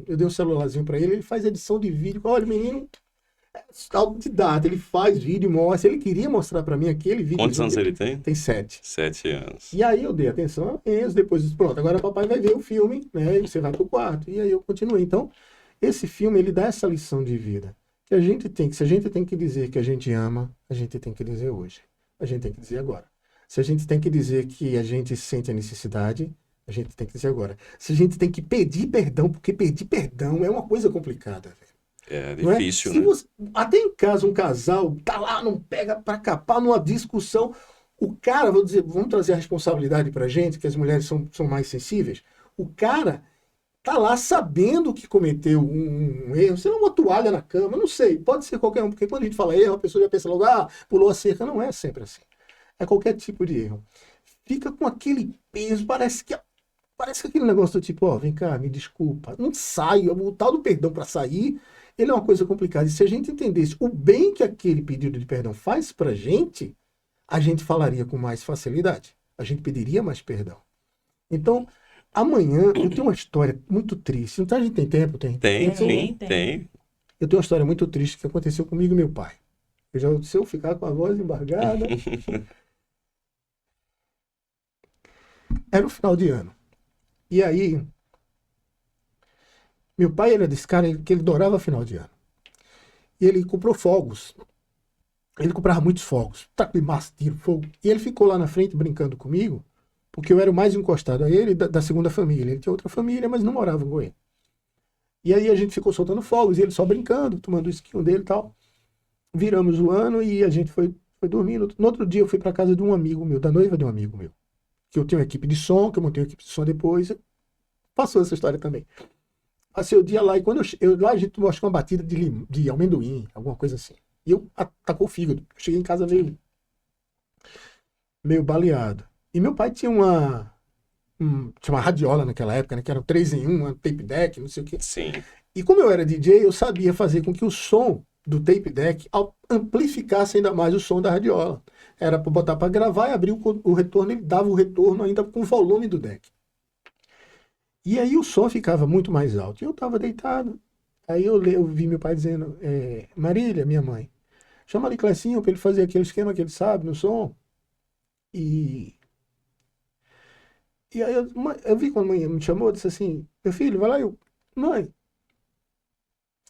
eu dei um celularzinho para ele faz edição de vídeo. Olha, menino, autodidata, ele faz vídeo, mostra. Ele queria mostrar para mim aquele vídeo. Quantos anos ele tem? Tem 7. 7 anos. E aí eu dei atenção a Enzo, depois disse, pronto, agora papai vai ver o filme, né? E você vai pro quarto. E aí eu continuei. Então, esse filme, ele dá essa lição de vida. Que se a gente tem que dizer que a gente ama, a gente tem que dizer hoje. A gente tem que dizer agora. Se a gente tem que dizer que a gente sente a necessidade, a gente tem que dizer agora. Se a gente tem que pedir perdão, porque pedir perdão é uma coisa complicada, velho. É difícil, né? Até em casa, um casal tá lá, não pega pra capar numa discussão. O cara, vamos trazer a responsabilidade pra gente, que as mulheres são mais sensíveis. O cara tá lá sabendo que cometeu um erro, sei lá, uma toalha na cama, não sei, pode ser qualquer um, porque quando a gente fala erro, a pessoa já pensa logo, pulou a cerca. Não é sempre assim. É qualquer tipo de erro. Fica com aquele peso, parece que aquele negócio do tipo, vem cá, me desculpa. Não sai, o tal do perdão para sair, ele é uma coisa complicada. E se a gente entendesse o bem que aquele pedido de perdão faz pra gente, a gente falaria com mais facilidade. A gente pediria mais perdão. Então, amanhã eu tenho uma história muito triste. Então a gente tem tempo? Tem. Tem. Eu tenho uma história muito triste que aconteceu comigo e meu pai. Se eu ficar com a voz embargada... Era o final de ano. E aí, meu pai era desse cara que ele adorava final de ano. E ele comprou fogos. Ele comprava muitos fogos. Taco de massa, tiro, fogo. E ele ficou lá na frente brincando comigo, porque eu era o mais encostado a ele da segunda família. Ele tinha outra família, mas não morava com ele. E aí a gente ficou soltando fogos, e ele só brincando, tomando o esquinho dele e tal. Viramos o ano e a gente foi dormindo. No outro dia eu fui para casa de um amigo meu, da noiva de um amigo meu. Que eu tenho uma equipe de som, que eu montei uma equipe de som depois. Passou essa história também. Passei o dia lá e quando lá a gente tomou acho que uma batida de amendoim, alguma coisa assim. E eu atacou o fígado. Eu cheguei em casa meio baleado. E meu pai tinha tinha uma radiola naquela época, né? Que era um 3 em 1, uma tape deck, não sei o quê. Sim. E como eu era DJ, eu sabia fazer com que o som do tape deck amplificasse ainda mais o som da radiola. Era para botar para gravar e abrir o retorno, ele dava o retorno ainda com o volume do deck. E aí o som ficava muito mais alto. E eu estava deitado. Aí eu vi meu pai dizendo, Marília, minha mãe, chama ali Clecinho para ele fazer aquele esquema que ele sabe no som. E aí eu vi quando a mãe me chamou, disse assim, meu filho, vai lá. Mãe,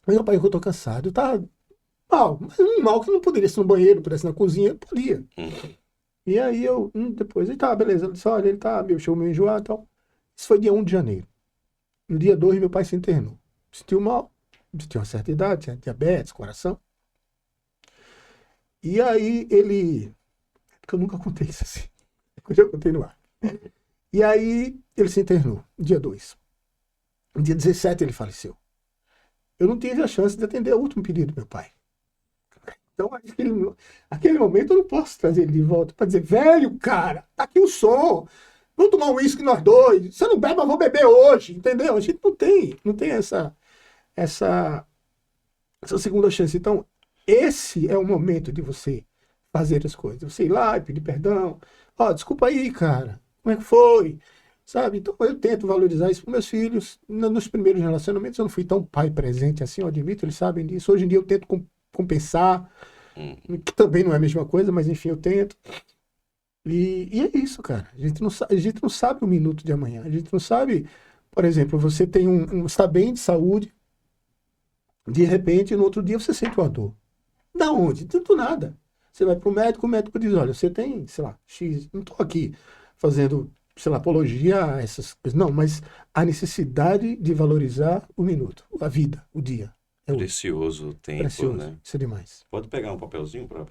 meu pai, eu tô cansado. Eu tava mal, mas um mal que não poderia ser no banheiro, pudesse ser na cozinha, podia. E aí depois, ele tá, beleza. Ele disse, olha, ele tá meio enjoado e tal. Isso foi dia 1 de janeiro. No dia 2, meu pai se internou. Sentiu mal, tinha uma certa idade, tinha diabetes, coração. E aí porque eu nunca contei isso assim. Eu já contei no ar. E aí ele se internou, dia 2. No dia 17 ele faleceu. Eu não tive a chance de atender o último pedido do meu pai. Então, aquele momento eu não posso trazer ele de volta para dizer, velho, cara, tá aqui o som. Vamos tomar um uísque nós dois. Você não bebe, mas vou beber hoje, entendeu? A gente não tem essa segunda chance. Então, esse é o momento de você fazer as coisas. Você ir lá e pedir perdão. Ó, desculpa aí, cara. Como é que foi? Sabe? Então, eu tento valorizar isso para meus filhos. Nos primeiros relacionamentos, eu não fui tão pai presente assim, eu admito, eles sabem disso. Hoje em dia, eu tento compensar, que também não é a mesma coisa, mas enfim, eu tento. E é isso, cara. A gente não sabe o minuto de amanhã. A gente não sabe, por exemplo, você tem está bem de saúde, de repente, no outro dia você sente uma dor. Da onde? Do nada. Você vai pro médico, o médico diz, olha, você tem, sei lá, X, não tô aqui fazendo, sei lá, apologia a essas coisas. Não, mas a necessidade de valorizar o minuto, a vida, o dia. É Precioso o tempo, precioso, né? isso é demais. Pode pegar um papelzinho para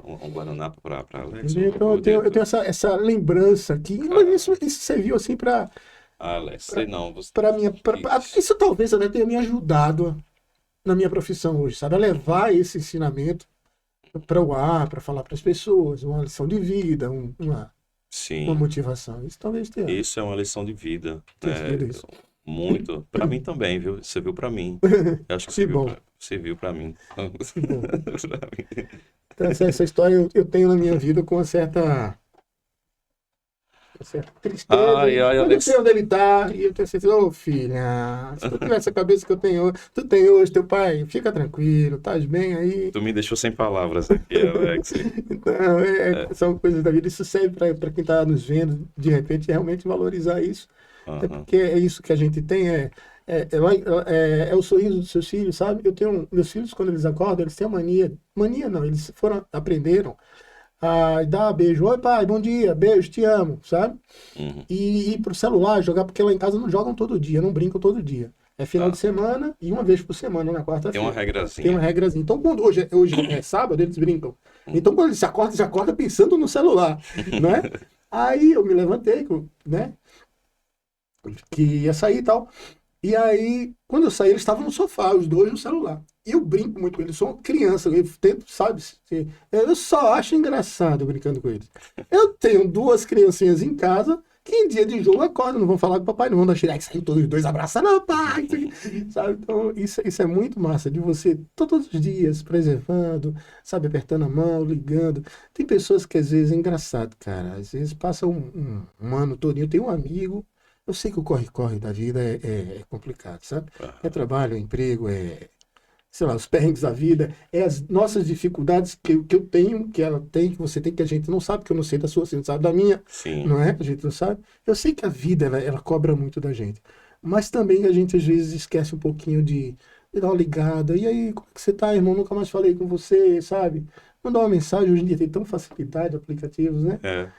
um guardanapo para Alex? Então eu tenho essa lembrança aqui, mas isso serviu assim para Alex, sei não. Você... isso talvez até tenha me ajudado na minha profissão hoje, sabe? A levar esse ensinamento para o ar, para falar para as pessoas, uma lição de vida, uma motivação. Isso talvez tenha. Isso é uma lição de vida. Isso. Muito. Para mim também, viu? Você viu para mim. Eu acho que você viu para mim. Então, essa história eu tenho na minha vida com uma certa tristeza. Eu sei onde ele tá e eu tenho certeza, filha, se tu tivesse a cabeça que eu tenho, tu tem hoje, teu pai, fica tranquilo, estás bem aí. Tu me deixou sem palavras aqui, Alex. Então, são coisas da vida. Isso serve para quem está nos vendo, de repente, realmente valorizar isso. É porque é isso que a gente tem, é o sorriso dos seus filhos, sabe? Meus filhos, quando eles acordam, eles têm a mania não, eles aprenderam a dar beijo, oi pai, bom dia, beijo, te amo, sabe? E ir pro celular jogar, porque lá em casa não jogam todo dia, não brincam todo dia. É final de semana e uma vez por semana, na quarta-feira. Tem uma regrazinha. Tem uma regrazinha. Então, quando hoje é sábado, eles brincam. Então, quando eles se acordam pensando no celular, né? Aí eu me levantei, né? Que ia sair e tal. E aí, quando eu saí, eles estavam no sofá, os dois no celular. E eu brinco muito com eles, sou uma criança, eu tento, sabe? Eu só acho engraçado brincando com eles. Eu tenho 2 criancinhas em casa que em dia de jogo acordam, não vão falar com o papai, não vão dar xereque, saiu todos os dois abraçando o pai, sabe? Então, isso é muito massa, de você todos os dias preservando, sabe? Apertando a mão, ligando. Tem pessoas que às vezes é engraçado, cara, às vezes passa um ano todo. Eu tenho um amigo. Eu sei que o corre-corre da vida é complicado, sabe? É trabalho, é emprego, sei lá, os perrengues da vida, é as nossas dificuldades que eu tenho, que ela tem, que você tem, que a gente não sabe, que eu não sei da sua, você não sabe da minha, Sim. não é? A gente não sabe. Eu sei que a vida, ela cobra muito da gente, mas também a gente às vezes esquece um pouquinho de dar uma ligada. E aí, como é que você tá, irmão? Nunca mais falei com você, sabe? Mandar uma mensagem, hoje em dia tem tão facilidade, aplicativos, né? É.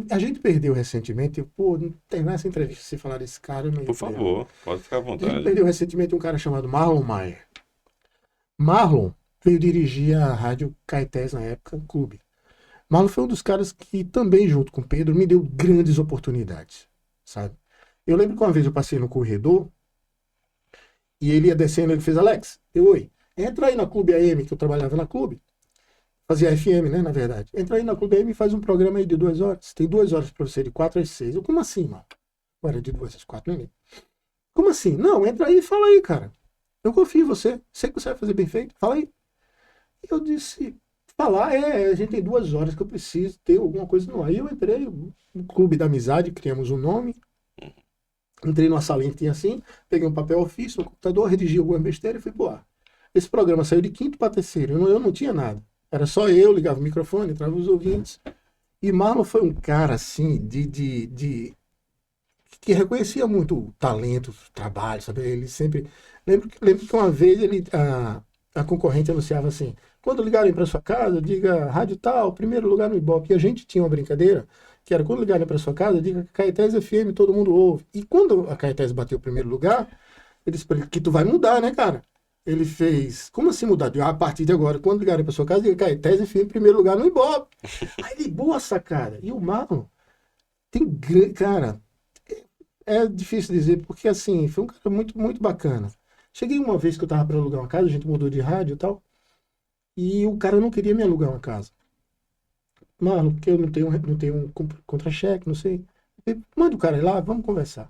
A gente perdeu recentemente, pô, não tem nessa entrevista se falar desse cara, mas Por favor, pode ficar à a gente vontade. perdeu recentemente um cara chamado Marlon Mayer. Marlon veio dirigir a Rádio Caetés na época, Clube. Marlon foi um dos caras que também, junto com o Pedro, me deu grandes oportunidades, sabe? Eu lembro que uma vez eu passei no corredor e ele ia descendo, ele fez, Alex, oi, entra aí na Clube AM, que eu trabalhava na Clube, fazia FM, né, na verdade. Entra aí na Clube AM e faz um programa aí de 2 horas. Tem 2 horas pra você, de 4 às 6. Eu, como assim, mano? Era de 2 às 4, não é? Como assim? Não, entra aí e fala aí, cara. Eu confio em você. Sei que você vai fazer bem feito. Fala aí. E eu disse, falar a gente tem 2 horas que eu preciso ter alguma coisa no ar. Aí eu entrei no Clube da Amizade, criamos um nome. Entrei numa salinha que tinha assim, peguei um papel ofício, um computador, redigi alguma besteira e fui pro ar. Esse programa saiu de quinto para terceiro. Eu não tinha nada. Era só eu, ligava o microfone, entrava os ouvintes. E Marlon foi um cara, assim, que reconhecia muito o talento, o trabalho, sabe? Ele sempre... Lembro que uma vez a concorrente anunciava assim, quando ligarem para sua casa, diga rádio tal, primeiro lugar no Ibope. E a gente tinha uma brincadeira, que era quando ligarem para sua casa, diga Caetés FM, todo mundo ouve. E quando a Caetés bateu o primeiro lugar, ele disse para ele que tu vai mudar, né, cara? Ele fez, como assim mudar? A partir de agora, quando ligarem para sua casa, diga Caetés FM em primeiro lugar no Ibope. Aí ele, boa sacada. E o Marlon cara, é difícil dizer, porque assim, foi um cara muito, muito bacana. Cheguei uma vez que eu tava para alugar uma casa, a gente mudou de rádio e tal, e o cara não queria me alugar uma casa. Mano, porque eu não tenho um contra-cheque, não sei. Manda o cara ir lá, vamos conversar.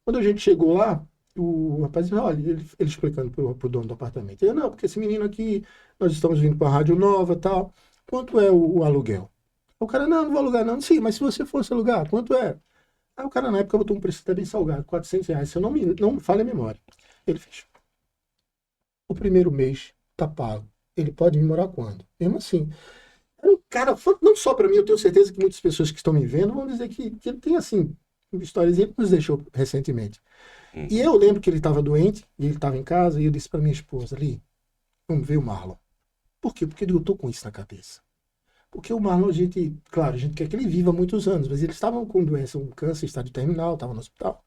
Quando a gente chegou lá, o rapaz disse, olha, ele explicando pro dono do apartamento. Eu, não, porque esse menino aqui, nós estamos vindo para a rádio nova e tal. Quanto é o aluguel? O cara, não vou alugar não. Sim, mas se você fosse alugar, quanto é? Aí o cara na época botou um preço até bem salgado, R$ 400. Se eu não me falha a memória. Ele fez. O primeiro mês tá pago. Ele pode vir morar quando? Mesmo assim. É um cara, não só para mim, eu tenho certeza que muitas pessoas que estão me vendo vão dizer que ele tem, assim, histórias. Ele nos deixou recentemente. E eu lembro que ele estava doente, e ele estava em casa, e eu disse para minha esposa ali, vamos ver o Marlon. Por quê? Porque eu tô com isso na cabeça. Porque o Marlon, claro, a gente quer que ele viva muitos anos, mas eles estavam com doença, um câncer, estádio terminal, estavam no hospital.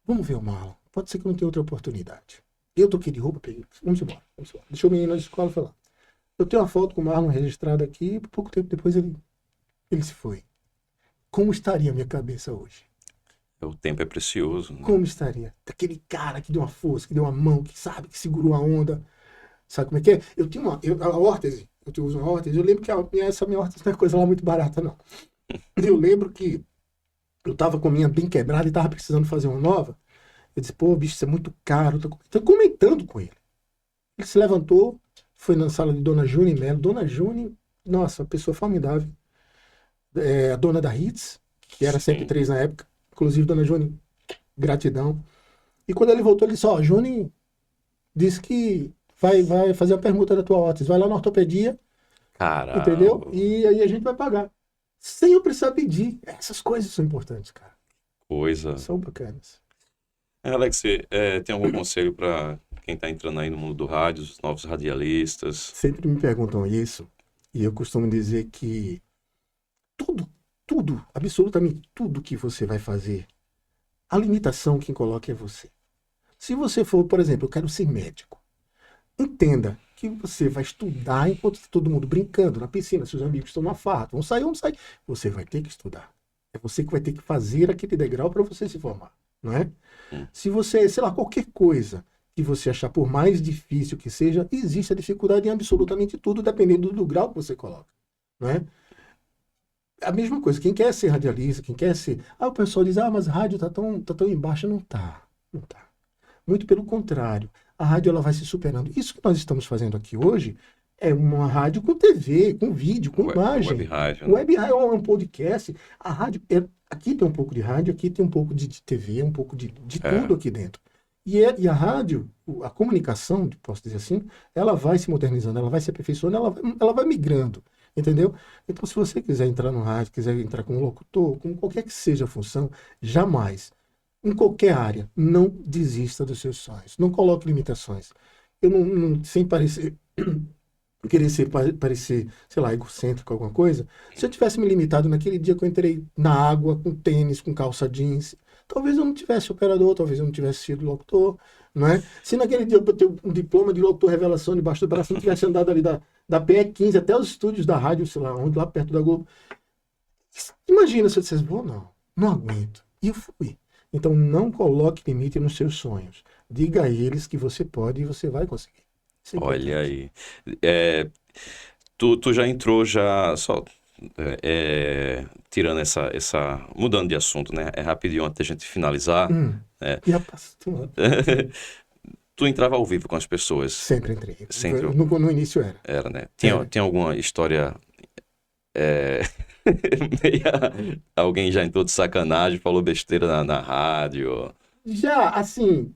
Vamos ver o Marlon. Pode ser que eu não tenha outra oportunidade. Eu toquei de roupa, peguei. Vamos embora. Deixou o menino na escola e foi lá. Eu tenho uma foto com o Marlon registrada aqui, e pouco tempo depois ele se foi. Como estaria a minha cabeça hoje? O tempo é precioso, né? Como estaria? Aquele cara que deu uma força, que deu uma mão, que sabe, que segurou a onda. Sabe como é que é? Eu tinha a órtese, eu uso uma órtese, eu lembro que essa minha órtese não é coisa lá muito barata, não. Eu lembro que eu tava com a minha bem quebrada e tava precisando fazer uma nova. Eu disse, pô, bicho, isso é muito caro. Tô comentando com ele. Ele se levantou, foi na sala de Dona Juni Melo. Dona Juni, nossa, uma pessoa formidável. A dona da Hits, que era 103 na época. Inclusive, Dona Juni, gratidão. E quando ele voltou, ele disse, ó, Juni disse que vai fazer a permuta da tua órtese. Vai lá na ortopedia, Caramba. entendeu? E aí a gente vai pagar. Sem eu precisar pedir. Essas coisas são importantes, cara. Coisa. São bacanas. Alex, tem algum conselho para quem está entrando aí no mundo do rádio, os novos radialistas? Sempre me perguntam isso. E eu costumo dizer que tudo, absolutamente tudo que você vai fazer, a limitação quem coloca é você. Se você for, por exemplo, eu quero ser médico. Entenda que você vai estudar enquanto está todo mundo brincando na piscina, seus amigos estão na farra, vamos sair. Você vai ter que estudar. É você que vai ter que fazer aquele degrau para você se formar, não é? Se você, sei lá, qualquer coisa que você achar, por mais difícil que seja, existe a dificuldade em absolutamente tudo, dependendo do grau que você coloca, não é? A mesma coisa, quem quer ser radialista, quem quer ser... o pessoal diz, mas a rádio tá tão embaixo. Não tá. Muito pelo contrário. A rádio ela vai se superando. Isso que nós estamos fazendo aqui hoje é uma rádio com TV, com vídeo, com imagem. Web rádio. Né? Web rádio é um podcast. A rádio, aqui tem um pouco de rádio, aqui tem um pouco de TV, um pouco de tudo aqui dentro. E a rádio, a comunicação, posso dizer assim, ela vai se modernizando, ela vai se aperfeiçoando, ela vai migrando, entendeu? Então, se você quiser entrar no rádio, quiser entrar como locutor, com qualquer que seja a função, jamais, em qualquer área, não desista dos seus sonhos. Não coloque limitações. Eu sem parecer parecer, sei lá, egocêntrico, alguma coisa, se eu tivesse me limitado naquele dia que eu entrei na água, com tênis, com calça jeans, talvez eu não tivesse operador, talvez eu não tivesse sido locutor, não é? Se naquele dia eu botei um diploma de locutor revelação debaixo do braço, eu não tivesse andado ali da PE15 até os estúdios da rádio, sei lá, onde, lá perto da Globo. Imagina se eu dissesse, não aguento. E eu fui. Então não coloque limite nos seus sonhos. Diga a eles que você pode e você vai conseguir. Isso é Olha importante. aí. Tu já entrou, só tirando mudando de assunto, né? É rapidinho antes da gente finalizar. Já passou. Tu entrava ao vivo com as pessoas. Sempre entrei. Sempre. No início era. Era, né? Era. Tinha alguma história... Alguém já entrou de sacanagem, falou besteira na rádio? Já, assim,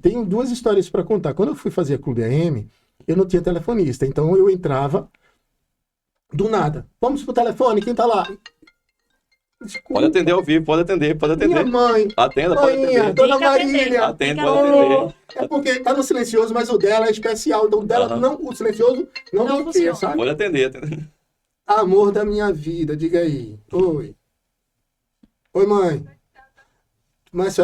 tenho duas histórias para contar. Quando eu fui fazer a Clube AM, eu não tinha telefonista, então eu entrava do nada. Vamos pro telefone, quem tá lá? Desculpa, Pode atender ao vivo, pode atender. minha mãe, Atenda, pode manhinha, atender. dona Tem que atender. Marília. Atende, Tem pode que atender. É porque tá no silencioso, mas o dela é especial. Então o dela Aham. não, o silencioso não Não bloqueia, funciona. sabe? Pode atender. Amor da minha vida, diga aí. Oi. Oi, mãe. Mas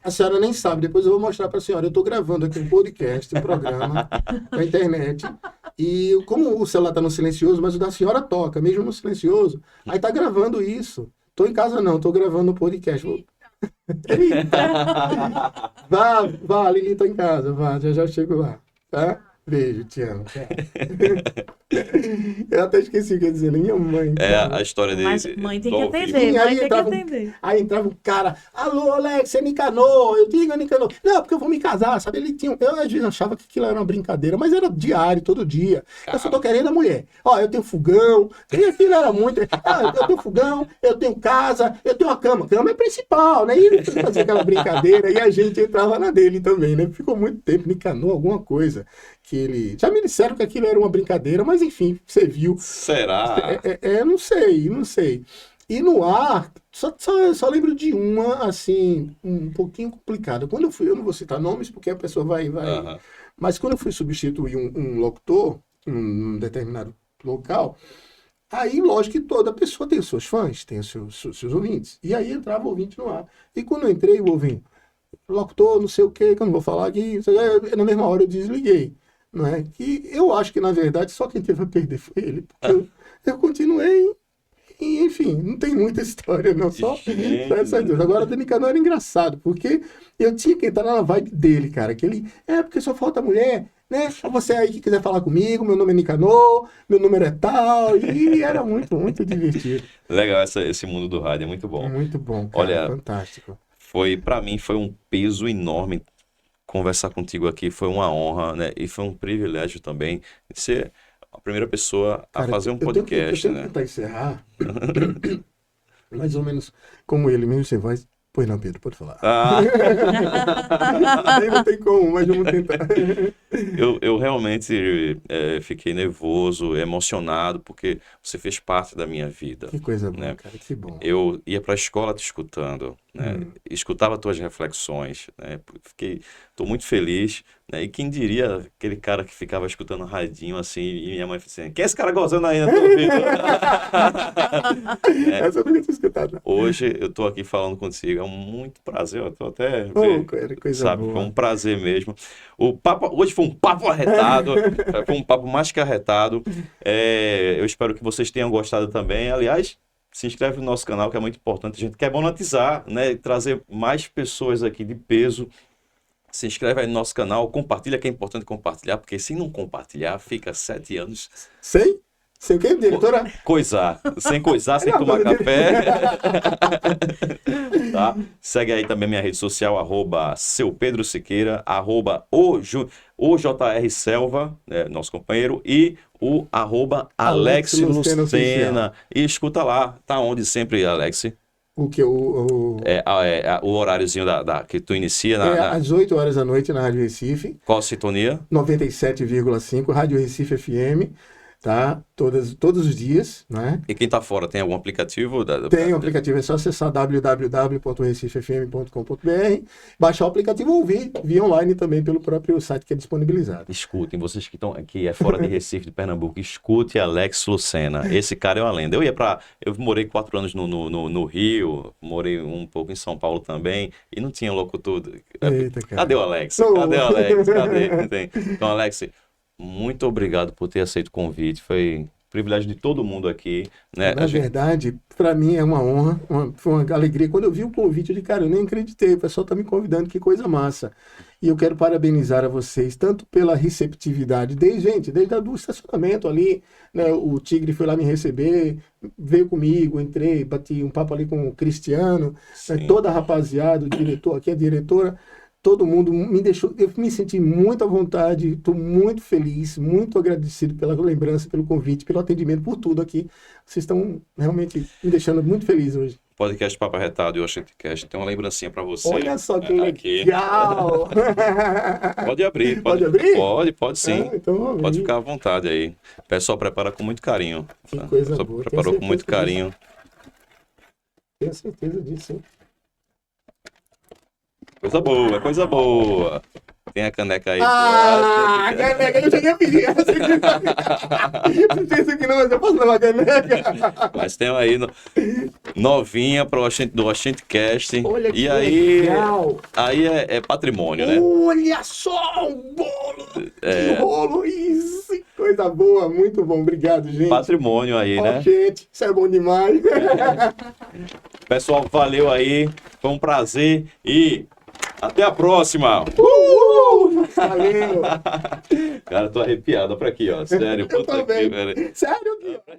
a senhora nem sabe, depois eu vou mostrar para a senhora. Eu estou gravando aqui um podcast, um programa na internet. E como o celular está no silencioso, mas o da senhora toca, mesmo no silencioso. Aí tá gravando isso. Tô em casa não, tô gravando um podcast. Eita. Vá, a Lili tá em casa, vá, já chego lá, tá? Beijo, te amo. Tchau. Eu até esqueci o que ia dizer, minha mãe. É cara. a história Mas dele. mãe tem do que ao vivo. atender, Sim, mãe aí tem que entrava, atender. aí entrava um cara, alô, Alex, é Nicanor, eu digo Nicanor. Não, porque eu vou me casar, sabe? Eu às vezes achava que aquilo era uma brincadeira, mas era diário, todo dia. Eu só tô querendo a mulher. Ó, eu tenho fogão, e aquilo era muito. Eu tenho fogão, eu tenho casa, eu tenho uma cama. Cama é principal, né? E ele fazia aquela brincadeira e a gente entrava na dele também, né? Ficou muito tempo, Nicanor, alguma coisa. Que ele. Já me disseram que aquilo era uma brincadeira, mas enfim, você viu. Será? Não sei. E no ar, só lembro de uma, assim, um pouquinho complicada. Quando eu fui, eu não vou citar nomes, porque a pessoa vai. Aham. Mas quando eu fui substituir um locutor em um determinado local, aí, lógico que toda pessoa tem os seus fãs, tem os seus ouvintes. E aí entrava o ouvinte no ar. E quando eu entrei, o ouvinte, locutor, não sei o que eu não vou falar aqui, na mesma hora eu desliguei. Não é? Que eu acho que, na verdade, só quem teve a perder foi ele. Porque eu continuei e, enfim, não tem muita história, não. Só essas duas. Agora, o Nicanor era engraçado, porque eu tinha que entrar na vibe dele, cara. Que ele, porque só falta mulher, né? Você aí que quiser falar comigo, meu nome é Nicanor, meu número é tal. E era muito, muito divertido. Legal esse mundo do rádio, é muito bom. Muito bom, cara. Olha, Fantástico. Para mim, foi um peso enorme conversar contigo aqui, foi uma honra, né? E foi um privilégio também de ser a primeira pessoa a Cara, fazer um eu tenho que podcast, né? tentar encerrar, mais ou menos como ele mesmo, você vai. Pois não, Pedro, pode falar. Aí não tem como, mas vamos tentar. Eu realmente fiquei nervoso, emocionado, porque você fez parte da minha vida. Que coisa boa, né? cara, que bom. Eu ia para a escola te escutando, né? Escutava tuas reflexões, né? Tô muito feliz, né? E quem diria aquele cara que ficava escutando radinho assim, e minha mãe assim, quem é esse cara gozando aí na tua vida? Essa eu nunca tinha escutado. Hoje eu tô aqui falando contigo, é um muito prazer, eu tô até, Cara, coisa sabe, boa. foi um prazer mesmo. Hoje foi um papo arretado, foi um papo mais que arretado. Eu espero que vocês tenham gostado também. Aliás, se inscreve no nosso canal, que é muito importante. A gente quer monetizar, né? E trazer mais pessoas aqui de peso. Se inscreve aí no nosso canal, compartilha, que é importante compartilhar, porque se não compartilhar, fica 7 anos Sei o que, diretora? sem coisar, sem tomar café. Tá? Segue aí também minha rede social, @seu Pedro Siqueira, @OJR Selva, né, nosso companheiro, e o @Alex Lucena. Lucena. E escuta lá, tá onde sempre, Alex? O que? O horáriozinho que tu inicia na Às 8 horas da noite na Rádio Recife, qual sintonia? 97,5, Rádio Recife FM, tá? Todos os dias, né? E quem tá fora, tem algum aplicativo? Tem o aplicativo, é só acessar www.recifefm.com.br, baixar o aplicativo ou ouvir via online também pelo próprio site que é disponibilizado. Escutem, vocês que estão aqui, fora de Recife, de Pernambuco, escute Alex Lucena. Esse cara é uma lenda. Eu morei 4 anos no Rio, morei um pouco em São Paulo também, e não tinha locutor. Eita, cara. Cadê o Alex? Cadê o Alex? Cadê? Não tem. Então, Alex, muito obrigado por ter aceito o convite. Foi privilégio de todo mundo aqui, né? Na verdade, para mim é uma honra, foi uma alegria. Quando eu vi o convite, eu disse, cara, eu nem acreditei, o pessoal está me convidando, que coisa massa. E eu quero parabenizar a vocês, tanto pela receptividade, desde o estacionamento ali, né? O Tigre foi lá me receber, veio comigo, entrei, bati um papo ali com o Cristiano, né? Toda a rapaziada, o diretor, aqui a diretora, todo mundo me deixou, eu me senti muito à vontade, estou muito feliz, muito agradecido pela lembrança, pelo convite, pelo atendimento, por tudo aqui. Vocês estão realmente me deixando muito feliz hoje. Podcast Papo Arretado e o Oxentecast tem uma lembrancinha para você. Olha só que aqui. legal! Pode abrir. Pode abrir? Pode sim. Então, pode ficar à vontade aí. O pessoal prepara com muito carinho. Que coisa boa. Preparou com muito carinho. Tenho certeza disso, hein? Coisa boa, coisa boa. Tem a caneca aí. A caneca, eu cheguei a pedir. Não sei isso aqui não, mas eu posso levar a caneca. Mas tem aí novinha do Oxentecast. Olha que e aí, legal. Aí é patrimônio, né? Olha só o bolo. Que rolo. Isso, coisa boa. Muito bom. Obrigado, gente. Patrimônio aí, né? Gente, isso é bom demais. Pessoal, valeu aí. Foi um prazer e até a próxima! Valeu! Cara, tô arrepiado. Olha pra aqui, ó. Sério. Eu também. Sério, aqui, ó.